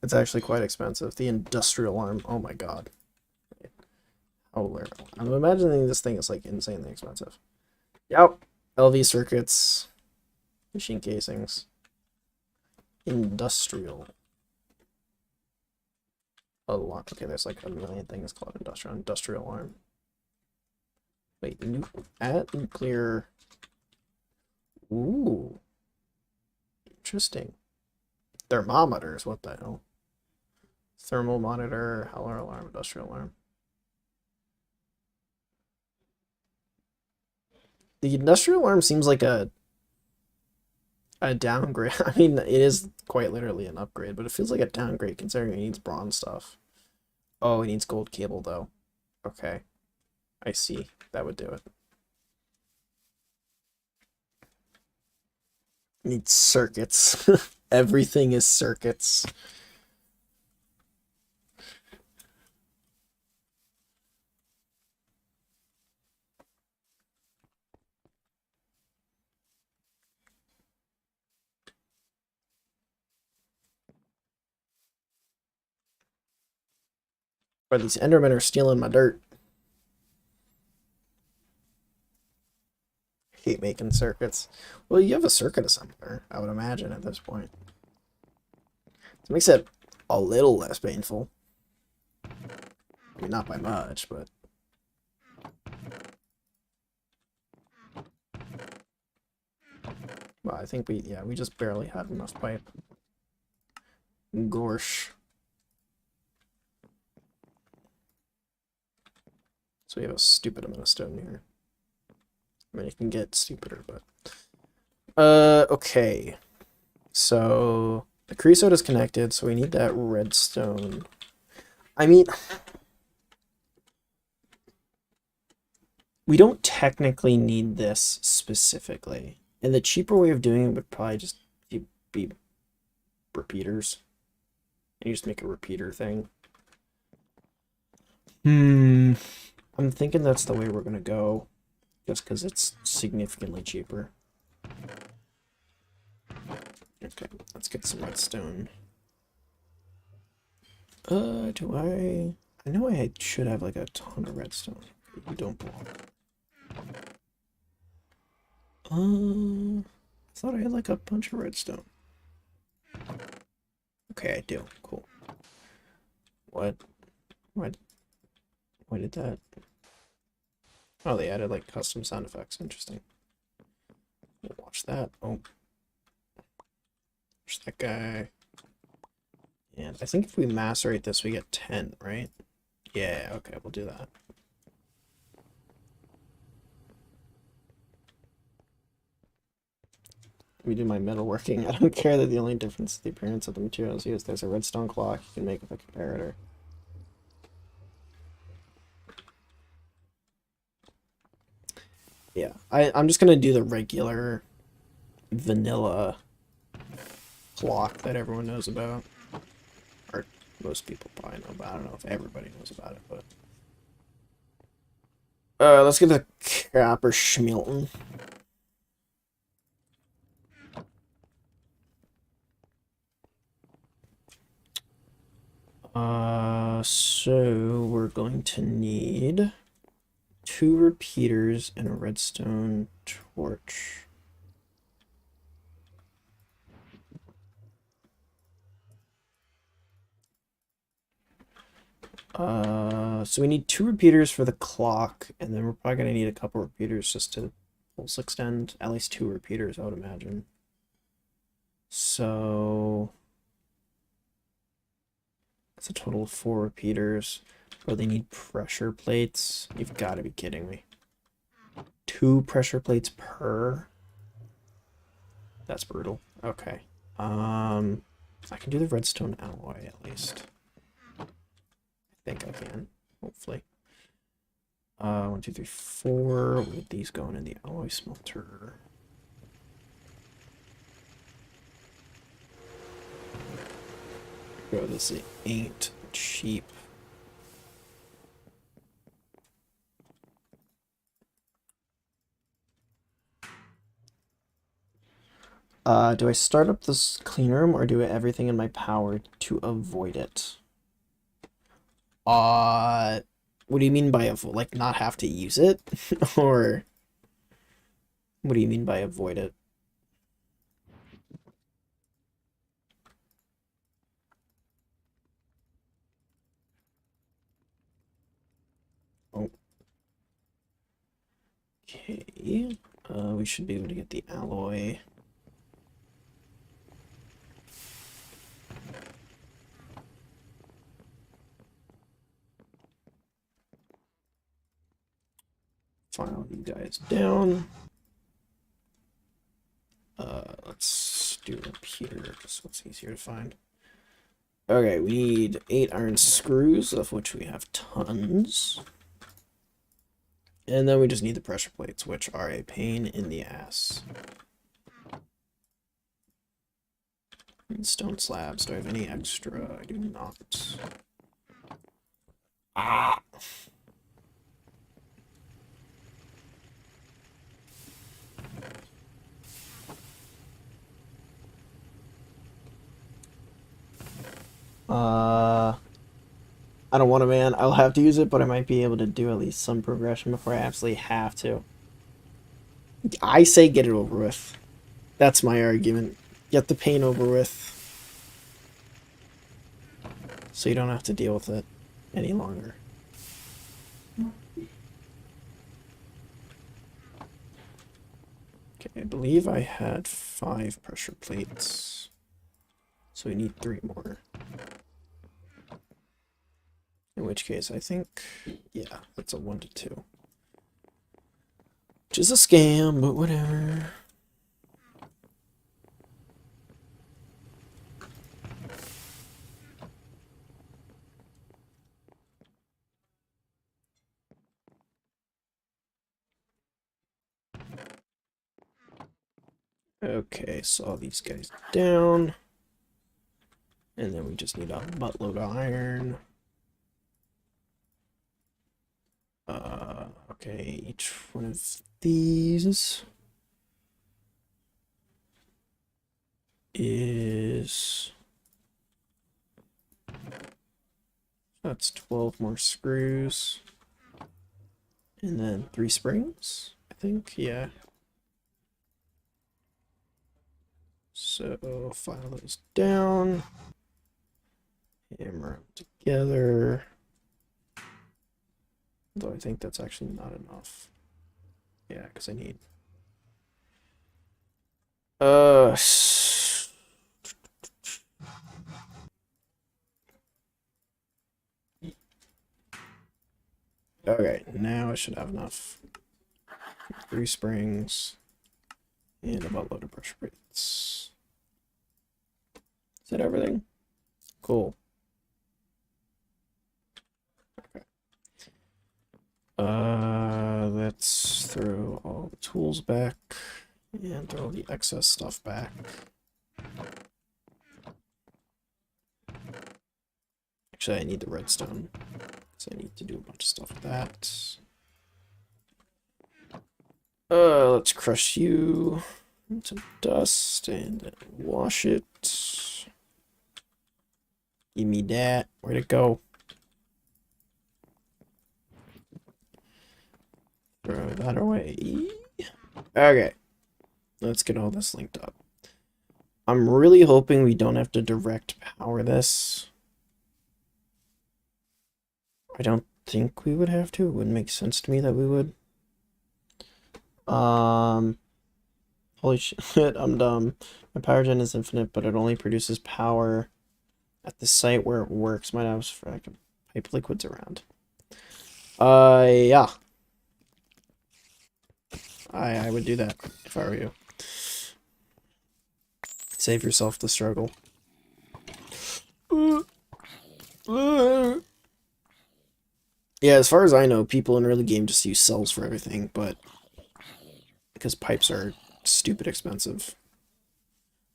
It's actually quite expensive. The industrial alarm, oh my god. Oh, I'm imagining this thing is like insanely expensive. Yep. LV circuits, machine casings, industrial alarm. Okay, there's like a million things called industrial alarm. Wait, at nuclear. Ooh, interesting. Thermometers. What the hell? Thermal monitor, howler alarm, industrial alarm. The industrial alarm seems like a downgrade. I mean, it is quite literally an upgrade, but it feels like a downgrade considering it needs bronze stuff. Oh, it needs gold cable though. Okay, I see. That would do it. It needs circuits. Everything is circuits. Or these Endermen are stealing my dirt. I hate making circuits. Well, you have a circuit assembler, I would imagine, at this point. It makes it a little less painful. I mean, not by much, but... Well, I think we just barely had enough pipe. Gorsh. So we have a stupid amount of stone here. I mean, it can get stupider, but... okay. So, the creosote is connected, so we need that redstone. I mean... We don't technically need this specifically. And the cheaper way of doing it would probably just be repeaters. And you just make a repeater thing. I'm thinking that's the way we're going to go. Just because it's significantly cheaper. Okay, let's get some redstone. Do I... I know I should have like a ton of redstone. You don't belong. I thought I had like a bunch of redstone. Okay, I do. Cool. What? Why did that? Oh, they added like custom sound effects. Interesting. Watch that. Oh. Watch that guy. And I think if we macerate this, we get 10, right? Yeah, okay, we'll do that. We do my metalworking. I don't care that the only difference is the appearance of the materials used. There's a redstone clock you can make with a comparator. Yeah, I'm just gonna do the regular vanilla clock that everyone knows about. Or most people probably know about. I don't know if everybody knows about it, but let's get the copper schmilton. So we're going to need 2 repeaters and a redstone torch. So we need 2 repeaters for the clock, and then we're probably gonna need a couple repeaters just to pulse extend. At least 2 repeaters, I would imagine. So that's a total of 4 repeaters. Or they need pressure plates. You've got to be kidding me. 2 pressure plates per. That's brutal. Okay. I can do the redstone alloy at least. I think I can. Hopefully. 1, 2, 3, 4. With these going in the alloy smelter. Bro, this ain't cheap. Do I start up this clean room or do everything in my power to avoid it? What do you mean by like not have to use it? Or what do you mean by avoid it? Oh. Okay. We should be able to get the alloy. File you guys down. Let's do a repeater, just so it's easier to find. Okay, we need 8 iron screws, of which we have tons. And then we just need the pressure plates, which are a pain in the ass. And stone slabs. Do I have any extra? I do not. Ah! I don't want to, man. I'll have to use it, but I might be able to do at least some progression before I absolutely have to. I say get it over with. That's my argument. Get the pain over with. So you don't have to deal with it any longer. Okay, I believe I had 5 pressure plates. So we need 3 more. In which case, I think, yeah, that's a 1 to 2. Which is a scam, but whatever. Okay, so all these guys down. And then we just need a buttload of iron. Okay, each one of these is... That's 12 more screws. And then 3 springs, I think, yeah. So, file those down. Hammer them together. Although I think that's actually not enough. Yeah, because I need... Okay, now I should have enough. 3 springs. And a buttload of pressure plates. Is that everything? Cool. Okay. Let's throw all the tools back and throw the excess stuff back. Actually, I need the redstone, so I need to do a bunch of stuff with that. Let's crush you into dust and then wash it. Give me that. Where'd it go? Throw that away. Okay. Let's get all this linked up. I'm really hoping we don't have to direct power this. I don't think we would have to. It wouldn't make sense to me that we would. Holy shit, I'm dumb. My power gen is infinite, but it only produces power at the site where it works. Might have I can pipe liquids around. Yeah. I would do that if I were you. Save yourself the struggle. Yeah, as far as I know, people in early game just use cells for everything, but because pipes are stupid expensive.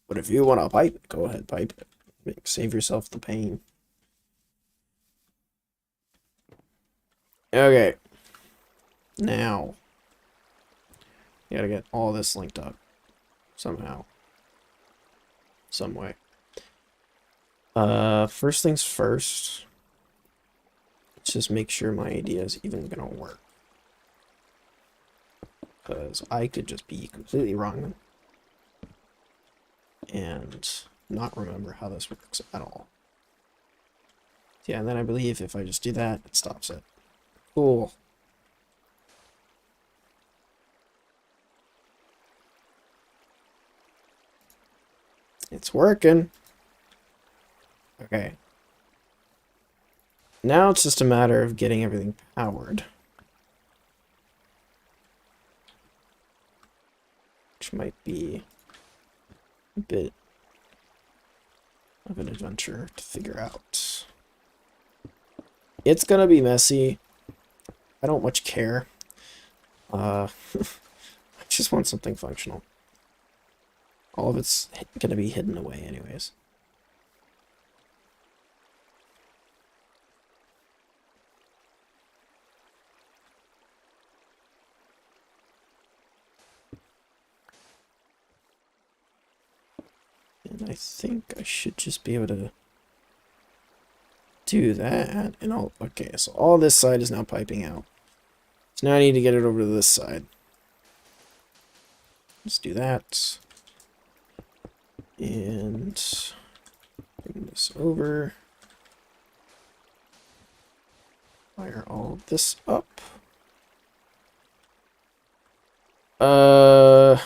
But if you want a pipe, go ahead, pipe it. Save yourself the pain. Okay. Now. You gotta get all this linked up. Somehow. Some way. First things first. Let's just make sure my idea is even gonna work. Because I could just be completely wrong and not remember how this works at all. Yeah, and then I believe if I just do that, it stops it. Cool. It's working. Okay. Now it's just a matter of getting everything powered. Which might be a bit of an adventure to figure out. It's gonna be messy. I don't much care. I just want something functional. All of it's gonna be hidden away anyways. And I think I should just be able to do that. And all okay, so all this side is now piping out. So now I need to get it over to this side. Let's do that. And bring this over. Fire all of this up. Oh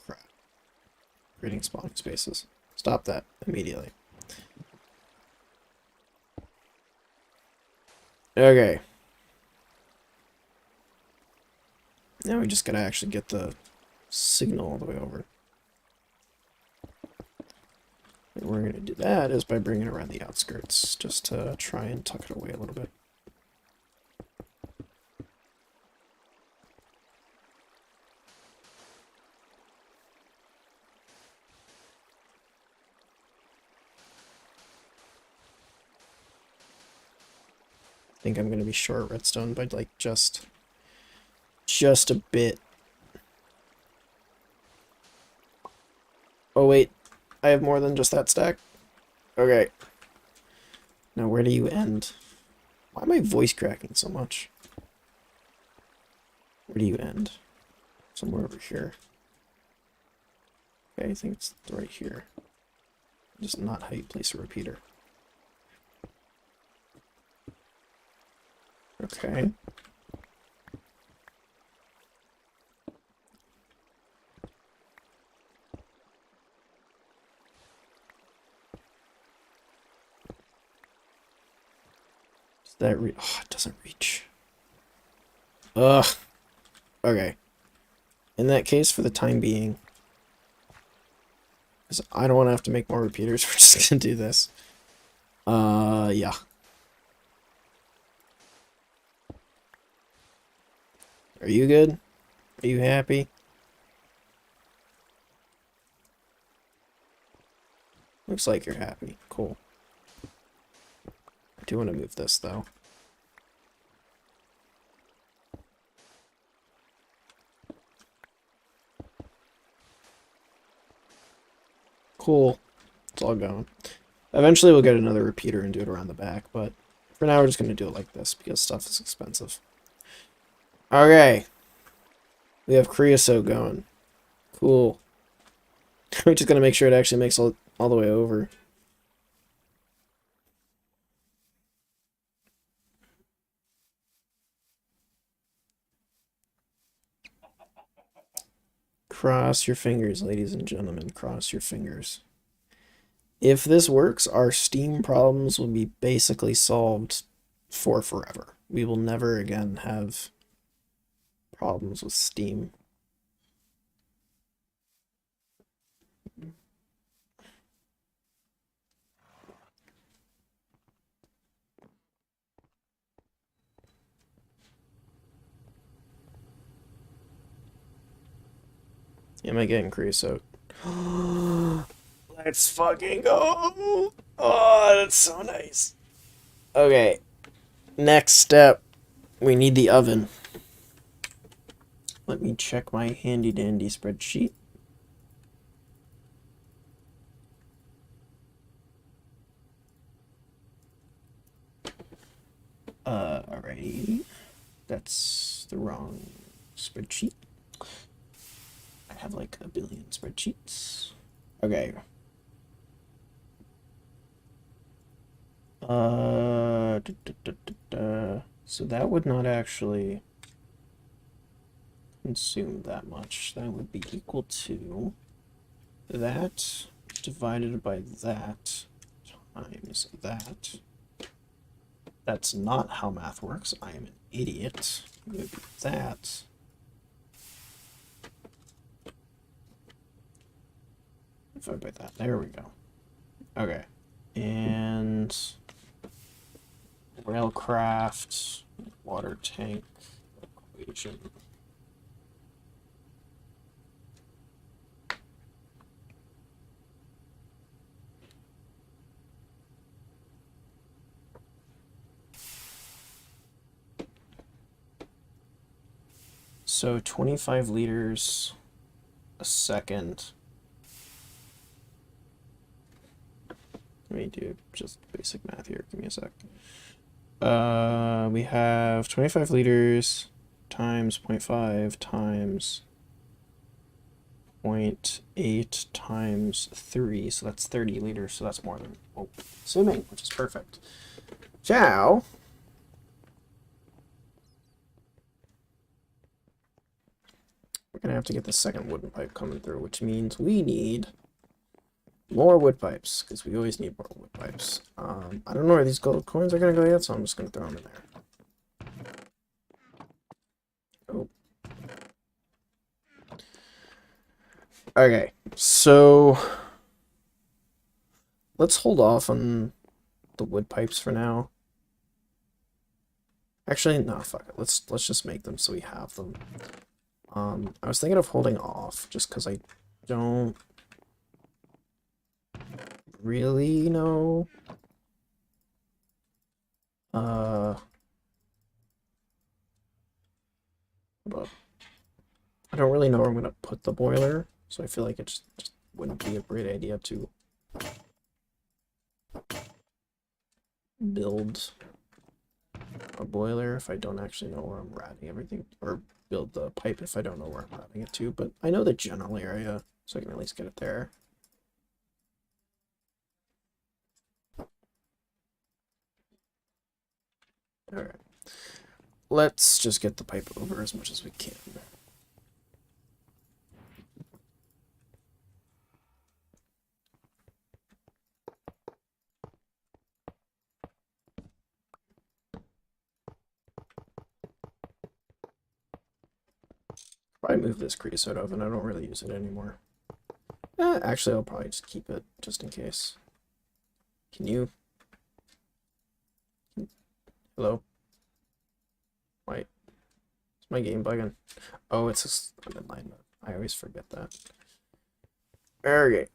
crap. Creating spawning spaces. Stop that immediately. Okay. Now we just gotta actually get the signal all the way over. And we're gonna do that is by bringing it around the outskirts, just to try and tuck it away a little bit. think I'm gonna be short redstone by like just a bit. Oh wait, I have more than just that stack. Okay. Now where do you end? Why am I voice cracking so much? Where do you end? Somewhere over here. Okay, I think it's right here. Just not how you place a repeater. Okay. Does that oh, it doesn't reach. Ugh. Okay. In that case, for the time being, because I don't want to have to make more repeaters, we're just gonna do this. Yeah. Are you good? Are you happy? Looks like you're happy. Cool. I do want to move this, though. Cool. It's all going. Eventually we'll get another repeater and do it around the back, but for now we're just going to do it like this because stuff is expensive. Okay. We have creosote going. Cool. We're just going to make sure it actually makes all the way over. Cross your fingers, ladies and gentlemen. Cross your fingers. If this works, our Steam problems will be basically solved for forever. We will never again have problems with Steam. Am I getting creosote? Let's fucking go! Oh, that's so nice. Okay. Next step. We need the oven. Let me check my handy dandy spreadsheet. Alrighty. That's the wrong spreadsheet. I have like a billion spreadsheets. Okay. So that would not actually consume that much. That would be equal to that divided by that times that. That's not how math works. I am an idiot. It would be that. Divided by that. There we go. Okay. And railcraft, water tank equation. So 25 liters a second. Let me do just basic math here. Give me a sec. We have 25 liters times 0.5 times 0.8 times 3. So that's 30 liters. So that's more than assuming, which is perfect. Ciao. We're going to have to get the second wooden pipe coming through, which means we need more wood pipes, because we always need more wood pipes. I don't know where these gold coins are going to go yet, so I'm just going to throw them in there. Oh. Okay, so let's hold off on the wood pipes for now. Actually, no, fuck it. Let's just make them so we have them. I was thinking of holding off just because I don't really know but I don't really know where I'm going to put the boiler, so I feel like it just wouldn't be a great idea to build a boiler if I don't actually know where I'm routing everything, or build the pipe if I don't know where I'm routing it to, but I know the general area, so I can at least get it there. Alright. Let's just get the pipe over as much as we can. Probably move this creosote oven. I don't really use it anymore. Actually, I'll probably just keep it just in case. Can you? Hello? Wait. Is my game bugging? Oh, it's just I'm in line mode. I always forget that. Okay.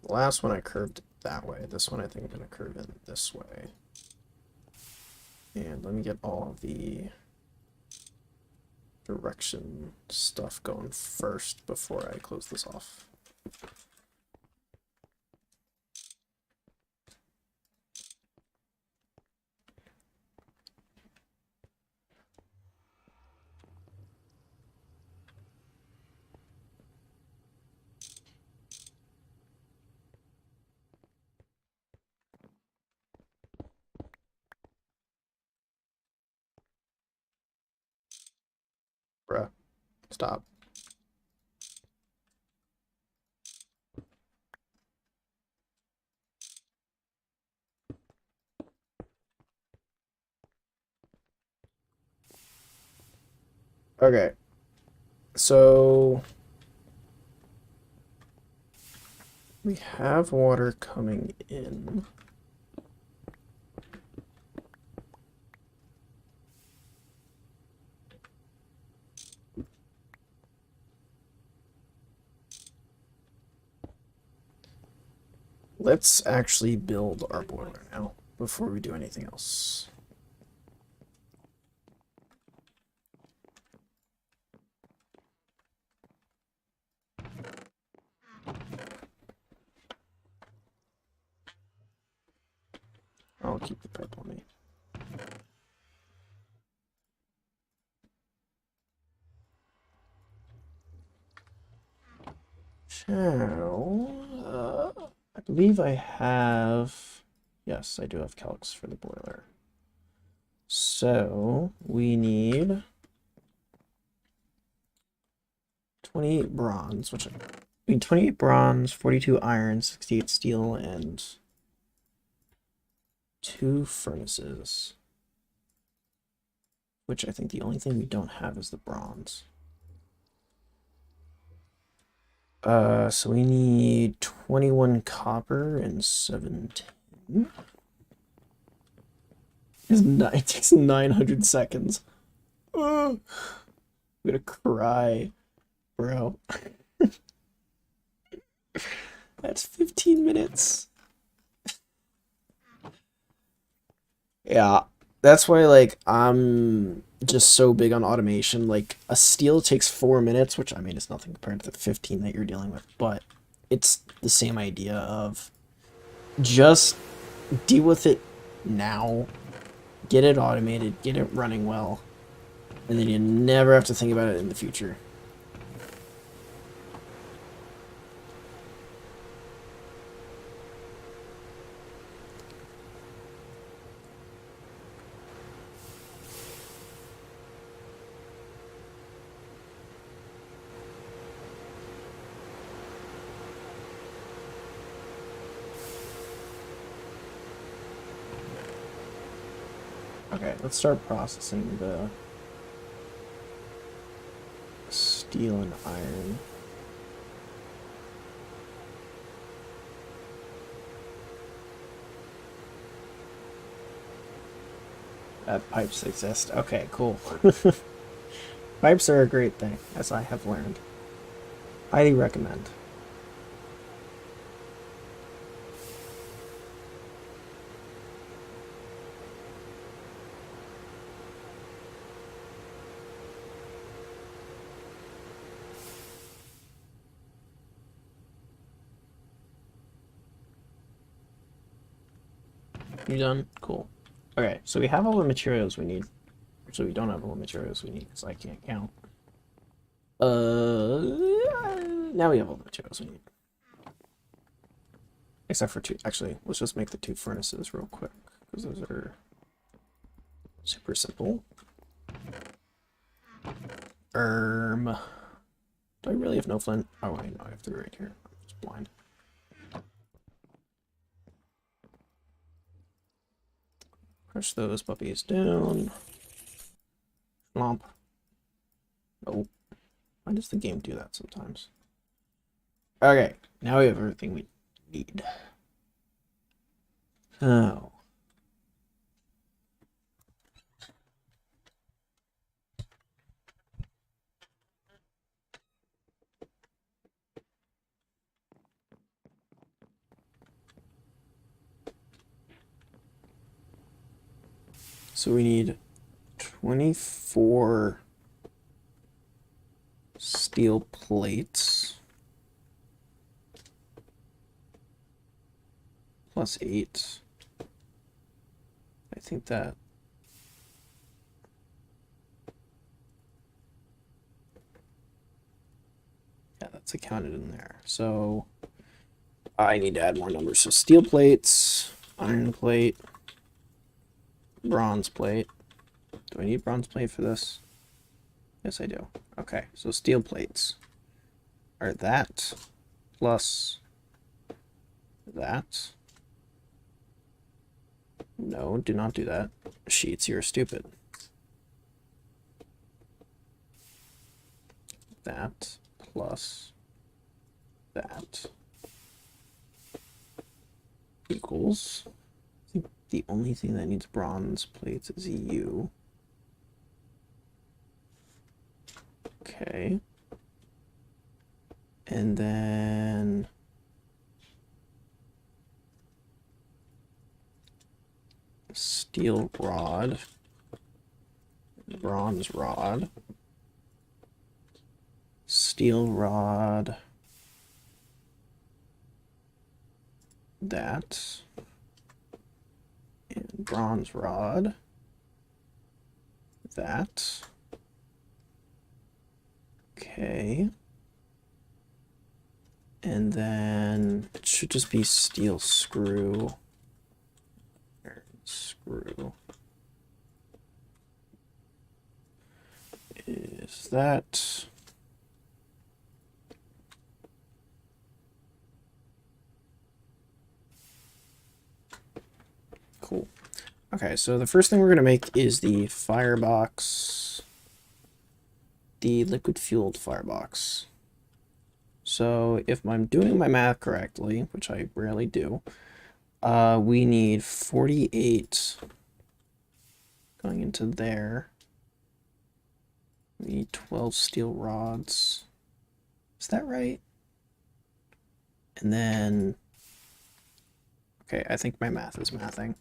The last one I curved that way. This one I think I'm going to curve in this way. And let me get all of the direction stuff going first before I close this off. Bruh, stop. Okay, so we have water coming in. Let's actually build our boiler now before we do anything else. I'll keep the pipe on me. Now, I believe I have... Yes, I do have calcs for the boiler. So, we need 28 bronze, which I need 28 bronze, 42 iron, 68 steel, and 2 furnaces. Which I think the only thing we don't have is the bronze. So we need 21 copper and 7 tin. It takes 900 seconds. I'm gonna cry, bro. That's 15 minutes. Yeah, that's why, like, I'm just so big on automation. Like, a steel takes 4 minutes, which, I mean, is nothing compared to the 15 that you're dealing with, but it's the same idea of just deal with it now, get it automated, get it running well, and then you never have to think about it in the future. Okay, let's start processing the steel and iron. Pipes exist. Okay, cool. Pipes are a great thing, as I have learned. Highly recommend. You done? Cool. Okay, so we have all the materials we need. So we don't have all the materials we need because I can't count. Now we have all the materials we need. Except for two. Actually, let's just make the two furnaces real quick because those are super simple. Do I really have no flint? Oh, wait, no, I have three right here. I'm just blind. Crush those puppies down. Lomp. Nope. Why does the game do that sometimes? Okay, now we have everything we need. Oh. So we need 24 steel plates plus 8. I think that that's accounted in there. So I need to add more numbers. So steel plates, iron plate, bronze plate. Do I need bronze plate for this? Yes, I do. Okay, so steel plates are that plus that. No, do not do that. Sheets, you're stupid. That plus that equals. I think the only thing that needs bronze plates is you. Okay. And then steel rod, bronze rod, steel rod, that, and bronze rod, that. Okay. And then it should just be steel screw. Screw. Is that... Cool. Okay, so the first thing we're going to make is the firebox. The liquid-fueled firebox. So if I'm doing my math correctly, which I rarely do, we need 48 going into there. We need 12 steel rods. Is that right? And then... Okay, I think my math is mathing.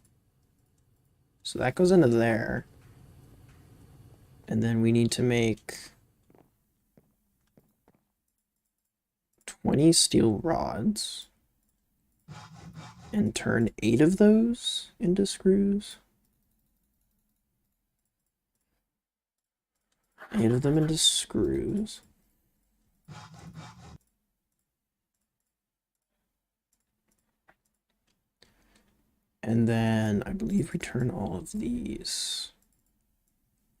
So that goes into there. And then we need to make 20 steel rods and turn 8 of those into screws. 8 of them into screws. And then I believe we turn all of these.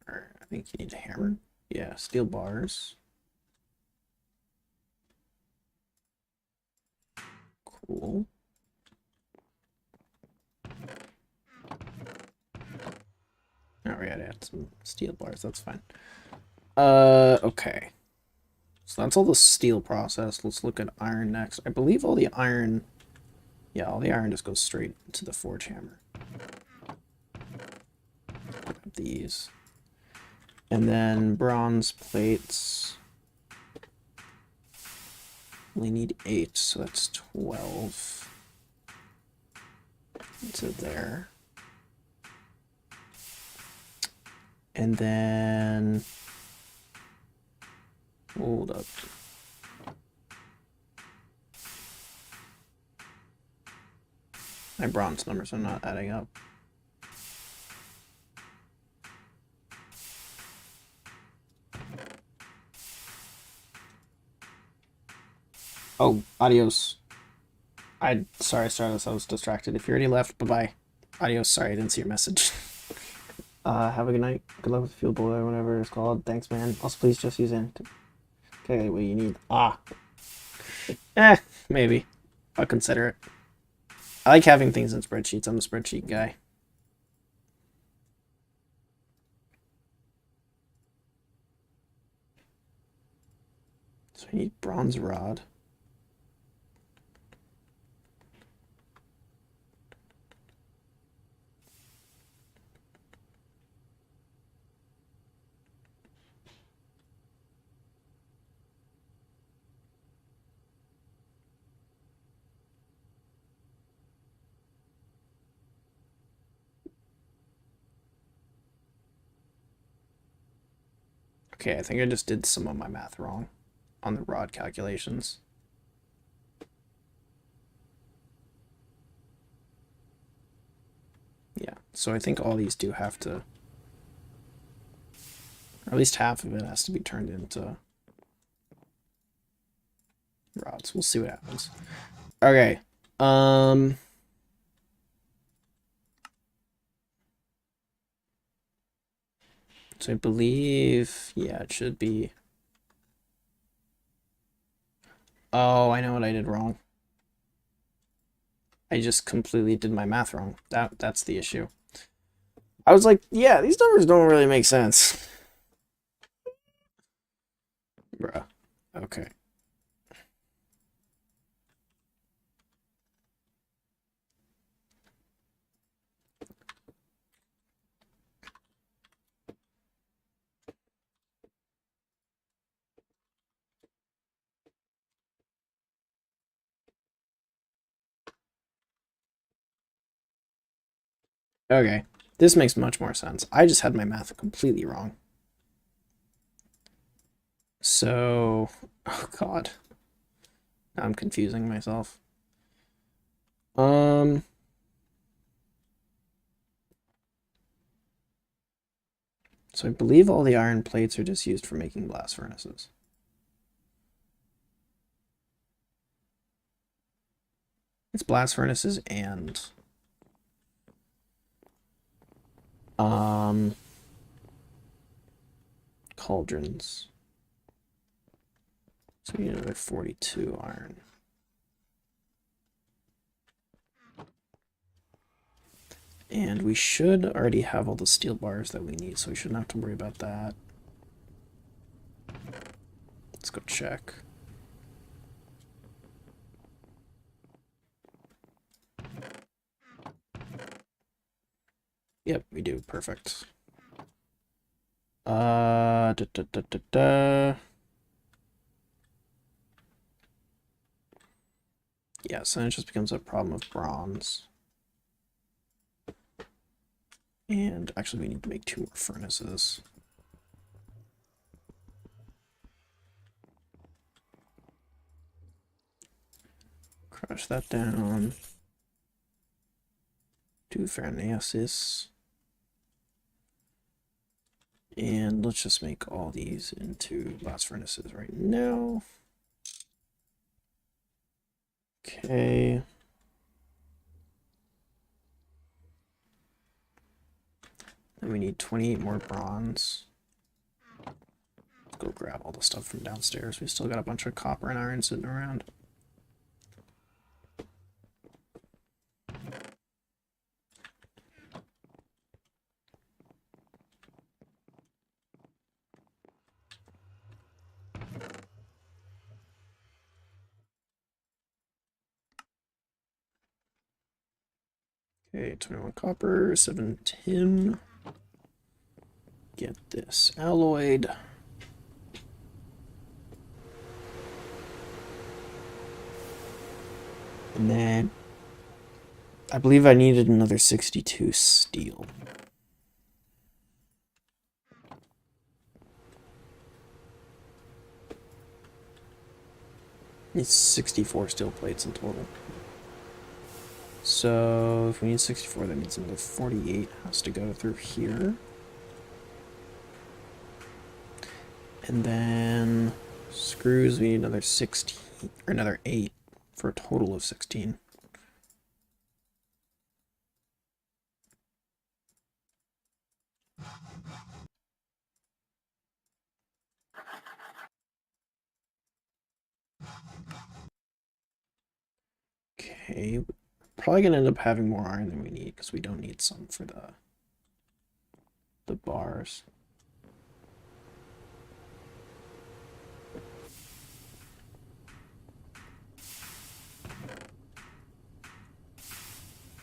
Or I think you need a hammer. Yeah, steel bars. Cool. Now we gotta add some steel bars, that's fine. Okay. So that's all the steel process. Let's look at iron next. I believe all the iron... Yeah, all the iron just goes straight to the forge hammer. Grab these. And then bronze plates. Only need 8, so that's 12 into there. And then, hold up. My bronze numbers are not adding up. Oh, adios. Sorry, Starless, I was distracted. If you already left, bye-bye. Adios, sorry, I didn't see your message. Have a good night. Good luck with Fuel Boy, or whatever it's called. Thanks, man. Also, please just use it. Okay, what you need? Maybe. I'll consider it. I like having things in spreadsheets. I'm a spreadsheet guy. So I need bronze rod. Okay, I think I just did some of my math wrong on the rod calculations. Yeah, so I think all these do have to, or at least half of it has to be turned into rods. We'll see what happens. Okay. So I believe, yeah, it should be. Oh, I know what I did wrong. I just completely did my math wrong. That's the issue. I was like, yeah, these numbers don't really make sense. Bruh. Okay. Okay. This makes much more sense. I just had my math completely wrong. So, oh god. Now I'm confusing myself. So I believe all the iron plates are just used for making blast furnaces. It's blast furnaces and cauldrons. So we need another 42 iron. And we should already have all the steel bars that we need, so we shouldn't have to worry about that. Let's go check. Yep, we do. Perfect. Da, da, da, da, da. Yeah, so then it just becomes a problem of bronze. And actually, we need to make 2 more furnaces. Crush that down. 2 furnaces. And let's just make all these into blast furnaces right now. Okay. Then we need 28 more bronze. Let's go grab all the stuff from downstairs. We still got a bunch of copper and iron sitting around. Okay, 21 copper, 7 tin. Get this alloyed. 1 And then I believe I needed another 62 steel. It's 64 steel plates in total. So if we need 64, that means another 48 has to go through here. And then screws, we need another 16, or another 8 for a total of 16. Okay, probably gonna end up having more iron than we need because we don't need some for the bars.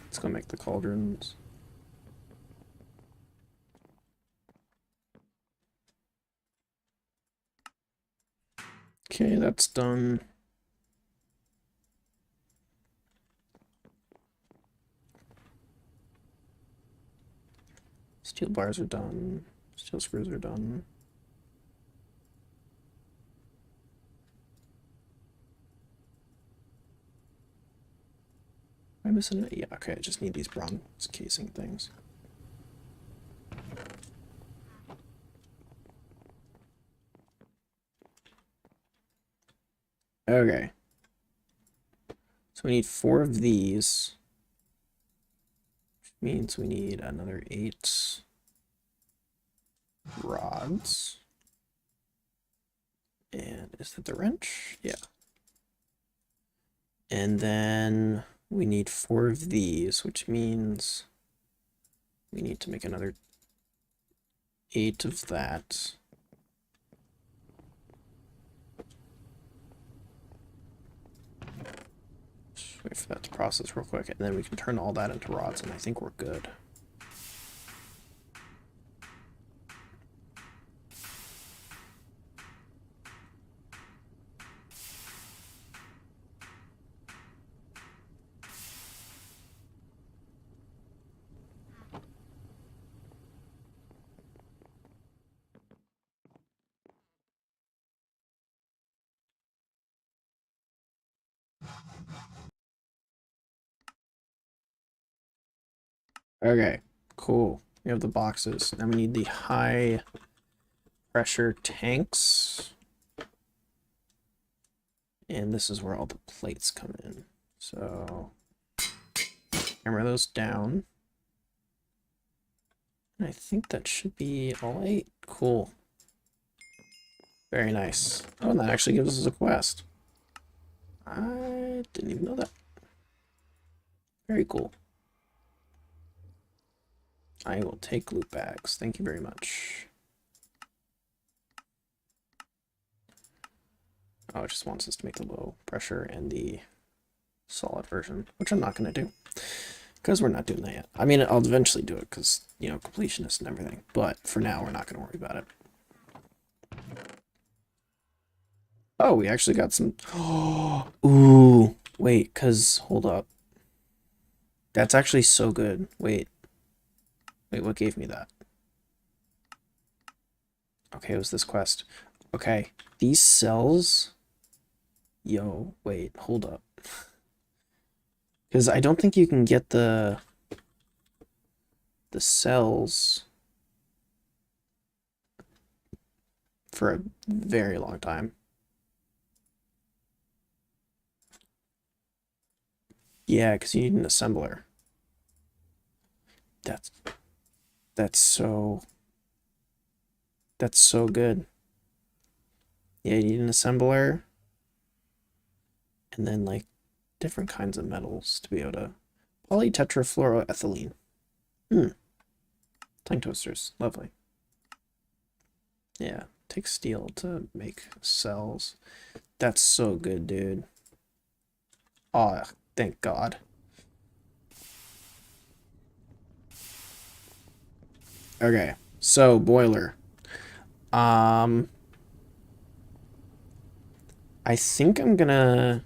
Let's go make the cauldrons. Okay, that's done. Steel bars are done. Steel screws are done. Am I missing it? Yeah, okay, I just need these bronze casing things. Okay. So we need 4 of these. Which means we need another 8 rods. And is that the wrench? Yeah. And then we need 4 of these, which means we need to make another 8 of that. Just wait for that to process real quick, and then we can turn all that into rods, and I think we're good. Okay, cool. We have the boxes. Now we need the high pressure tanks. And this is where all the plates come in. So hammer those down. And I think that should be all 8. Cool. Very nice. Oh, and that actually gives us a quest. I didn't even know that. Very cool. I will take loot bags. Thank you very much. Oh, it just wants us to make the low pressure and the solid version, which I'm not going to do. Because we're not doing that yet. I mean, I'll eventually do it because, you know, completionist and everything. But for now, we're not going to worry about it. Oh, we actually got some... Ooh, wait, because... Hold up. That's actually so good. Wait. Wait, what gave me that? Okay, it was this quest. Okay, these cells... Yo, wait, hold up. Because I don't think you can get the cells for a very long time. Yeah, because you need an assembler. That's so good. Yeah, you need an assembler and then like different kinds of metals to be able to polytetrafluoroethylene. Tongue toasters, lovely. Yeah, take steel to make cells. That's so good, dude. Oh, thank God. Okay, so boiler. I think I'm gonna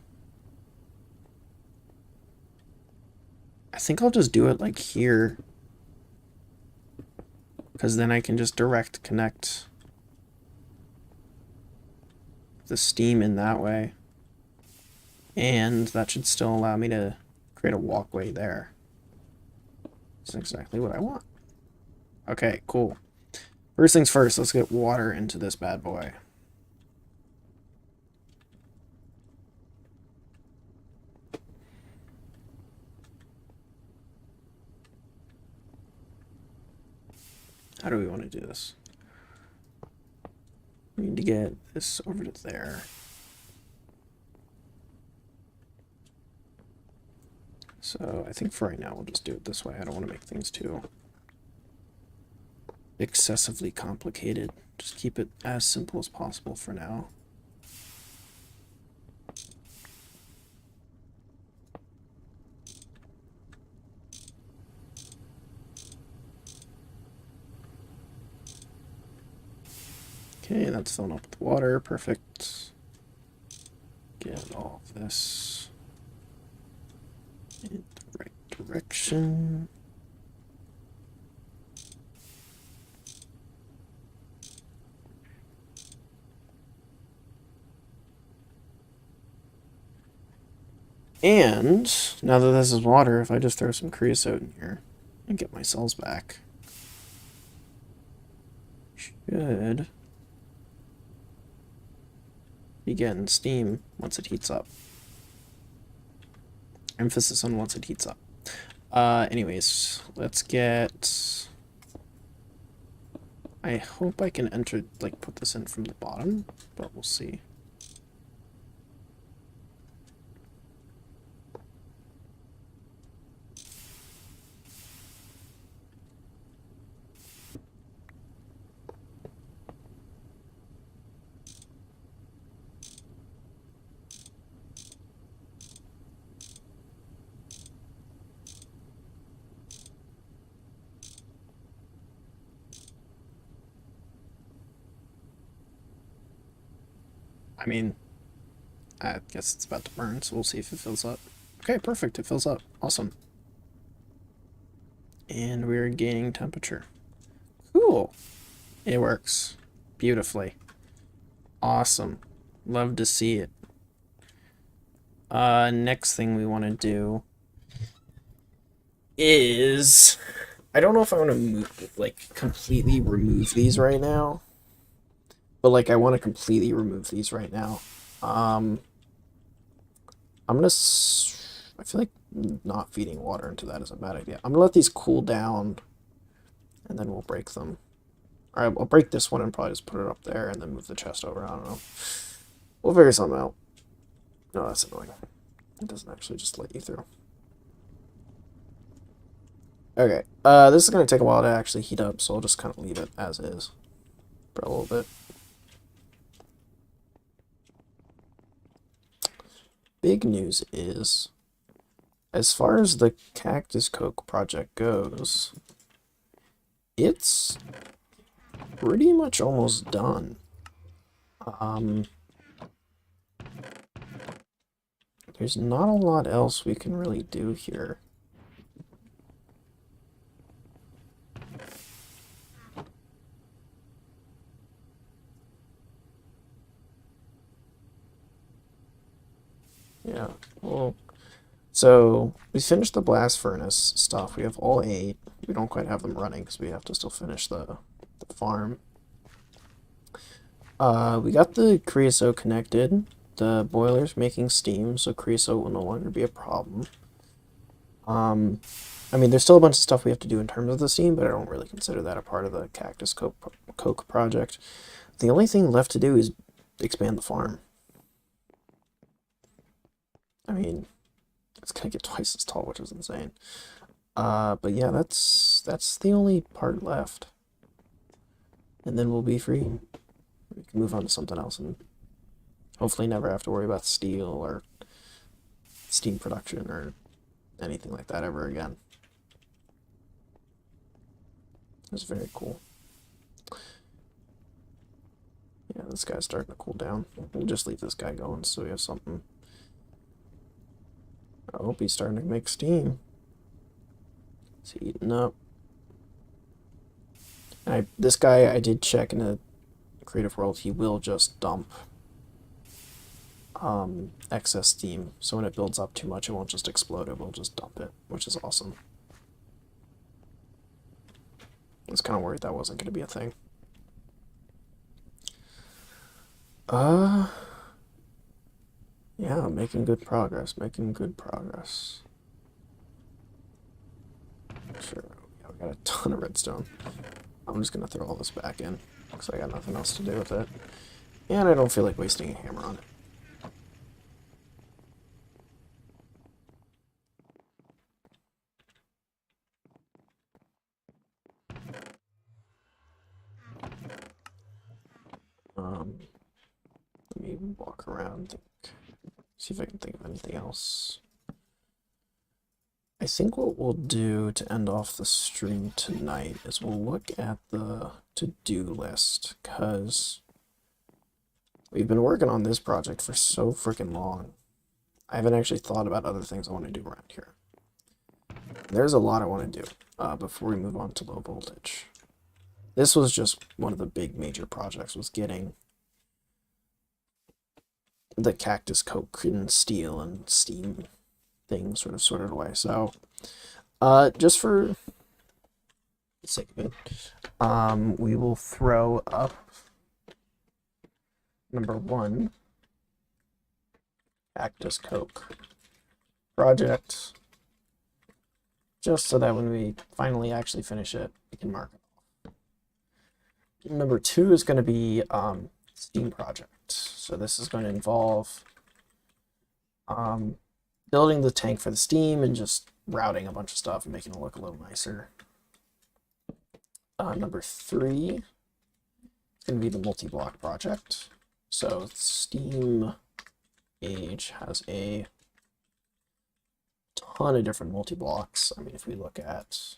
I think I'll just do it like here. Because then I can just direct connect the steam in that way. And that should still allow me to create a walkway there. That's exactly what I want. Okay, cool. First things first, let's get water into this bad boy. How do we want to do this? We need to get this over to there. So I think for right now we'll just do it this way. I don't want to make things too excessively complicated. Just keep it as simple as possible for now. Okay, that's filling up with water. Perfect. Get all of this in the right direction. And now that this is water, if I just throw some creosote in here and get my cells back, should be getting steam once it heats up. Emphasis on once it heats up. Anyways, let's get... I hope I can enter, like, put this in from the bottom, but we'll see. I mean, I guess it's about to burn, so we'll see if it fills up. Okay, perfect, it fills up. Awesome. And we're gaining temperature. Cool. It works beautifully. Awesome. Love to see it. Next thing we want to do is... I don't know if I want to move, like, completely remove these right now. But, like, I want to completely remove these right now. I'm gonna... I feel like not feeding water into that is a bad idea. I'm gonna let these cool down, and then we'll break them. Alright, I'll break this one and probably just put it up there and then move the chest over. I don't know. We'll figure something out. No, that's annoying. It doesn't actually just let you through. Okay, this is going to take a while to actually heat up, so I'll just kind of leave it as is for a little bit. Big news is, as far as the Cactus Coke project goes, it's pretty much almost done. There's not a lot else we can really do here. Yeah, well, so we finished the blast furnace stuff. We have all 8. We don't quite have them running because we have to still finish the farm. We got the creosote connected. The boiler's making steam, so creosote will no longer be a problem. I mean, there's still a bunch of stuff we have to do in terms of the steam, but I don't really consider that a part of the Cactus Coke project. The only thing left to do is expand the farm. I mean, it's gonna get twice as tall, which is insane. But yeah, that's the only part left. And then we'll be free. We can move on to something else and hopefully never have to worry about steel or steam production or anything like that ever again. It's very cool. Yeah, this guy's starting to cool down. We'll just leave this guy going so we have something. I hope he's starting to make steam. Is he eating up? And this guy, I did check in the creative world, he will just dump excess steam. So when it builds up too much, it won't just explode, it will just dump it, which is awesome. I was kind of worried that wasn't going to be a thing. Yeah, making good progress, making good progress. Sure, yeah, we got a ton of redstone. I'm just going to throw all this back in, because I got nothing else to do with it. And I don't feel like wasting a hammer on it. Let me walk around, see if I can think of anything else. I think what we'll do to end off the stream tonight is we'll look at the to-do list, because we've been working on this project for so freaking long. I haven't actually thought about other things I want to do around here. There's a lot I want to do before we move on to low voltage. This was just one of the big major projects, was getting the cactus coke and steel and steam thing sort of sorted away. So just for the sake of it, we will throw up number 1 cactus coke project, just so that when we finally actually finish it, we can mark it off. Number 2 is going to be steam project. So this is going to involve building the tank for the steam and just routing a bunch of stuff and making it look a little nicer. Number 3 is going to be the multi-block project. So Steam Age has a ton of different multi-blocks. I mean, if we look at,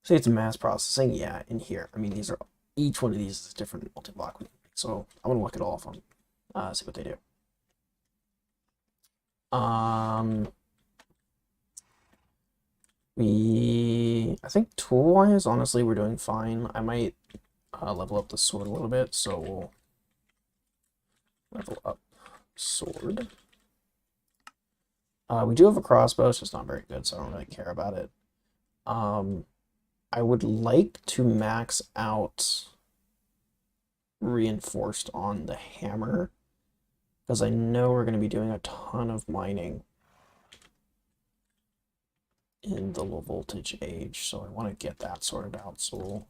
say it's mass processing, yeah, in here. I mean, these are, each one of these is a different multi-block. So I'm going to look at all of them, see what they do. I think tool-wise, honestly, we're doing fine. I might level up the sword a little bit, so we'll level up sword. We do have a crossbow, so it's not very good, so I don't really care about it. I would like to max out reinforced on the hammer, because I know we're going to be doing a ton of mining in the low voltage age, so I want to get that sorted out. So we'll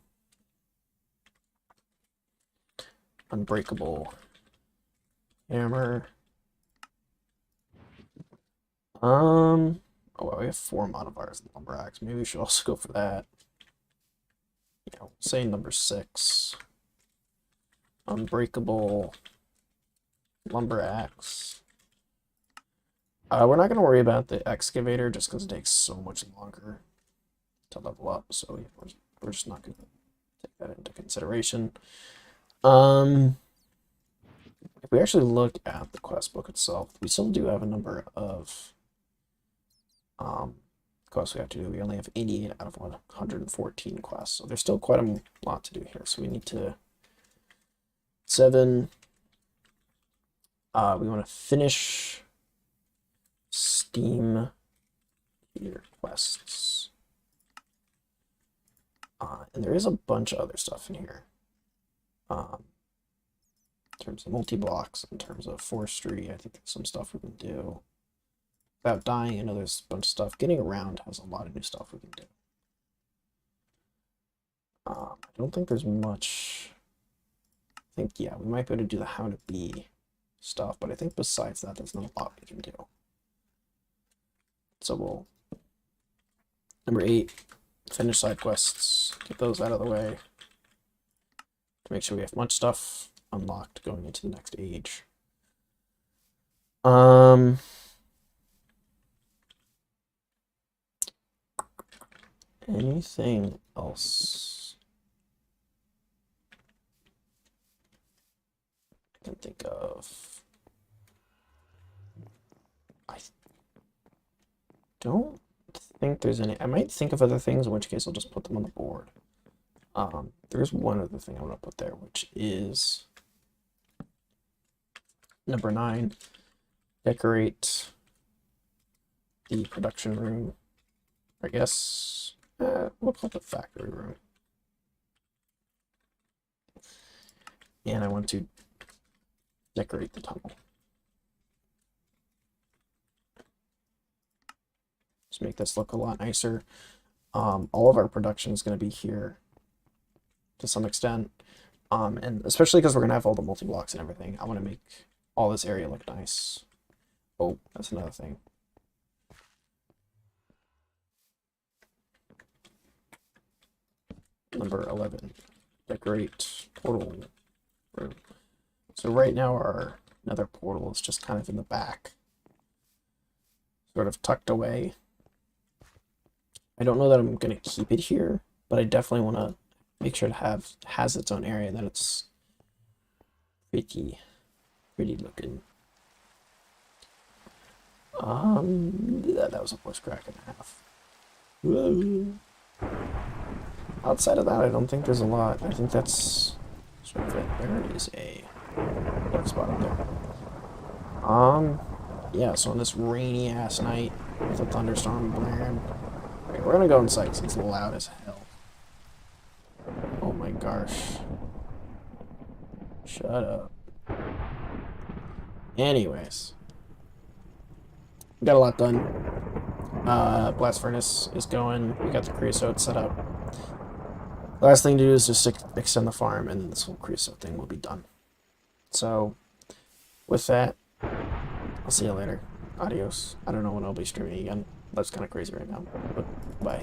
unbreakable hammer. Oh, well, we have 4 modifiers in lumber axe. Maybe we should also go for that. You know, say number 6. Unbreakable lumber axe. We're not going to worry about the excavator just because it takes so much longer to level up, so we're just not going to take that into consideration. If we actually look at the quest book itself, we still do have a number of quests we have to do. We only have 88 out of 114 quests, so there's still quite a lot to do here. So we need to 7. We want to finish Steam here quests, and there is a bunch of other stuff in here. In terms of multi-blocks, in terms of forestry, I think there's some stuff we can do. Without dying, I know there's a bunch of stuff. Getting around has a lot of new stuff we can do. I don't think there's much. I think, yeah, we might be able to do the how to be stuff, but I think besides that, there's not a lot we can do. So we'll, number 8, finish side quests, get those out of the way to make sure we have much stuff unlocked going into the next age. Anything else I can think of? I don't think there's any. I might think of other things, in which case I'll just put them on the board. There's one other thing I want to put there, which is number 9. Decorate the production room. I guess we'll call it the factory room. And I want to decorate the tunnel. Just make this look a lot nicer. All of our production is going to be here to some extent. And especially because we're going to have all the multi-blocks and everything, I want to make all this area look nice. Oh, that's another thing. Number 11, decorate portal room. So right now our nether portal is just kind of in the back, sort of tucked away. I don't know that I'm going to keep it here, but I definitely want to make sure it has its own area, that it's pretty looking. That was a voice crack and a half. Whoa. Outside of that, I don't think there's a lot. I think that's sort of it. There is a dark spot up there. Yeah, so on this rainy ass night with a thunderstorm blaring, okay, we're gonna go inside because it's loud as hell. Oh my gosh. Shut up. Anyways, we got a lot done. Blast furnace is going. We got the creosote set up. Last thing to do is just extend the farm, and then this whole creosote thing will be done. So, with that, I'll see you later. Adios. I don't know when I'll be streaming again. That's kind of crazy right now, but bye.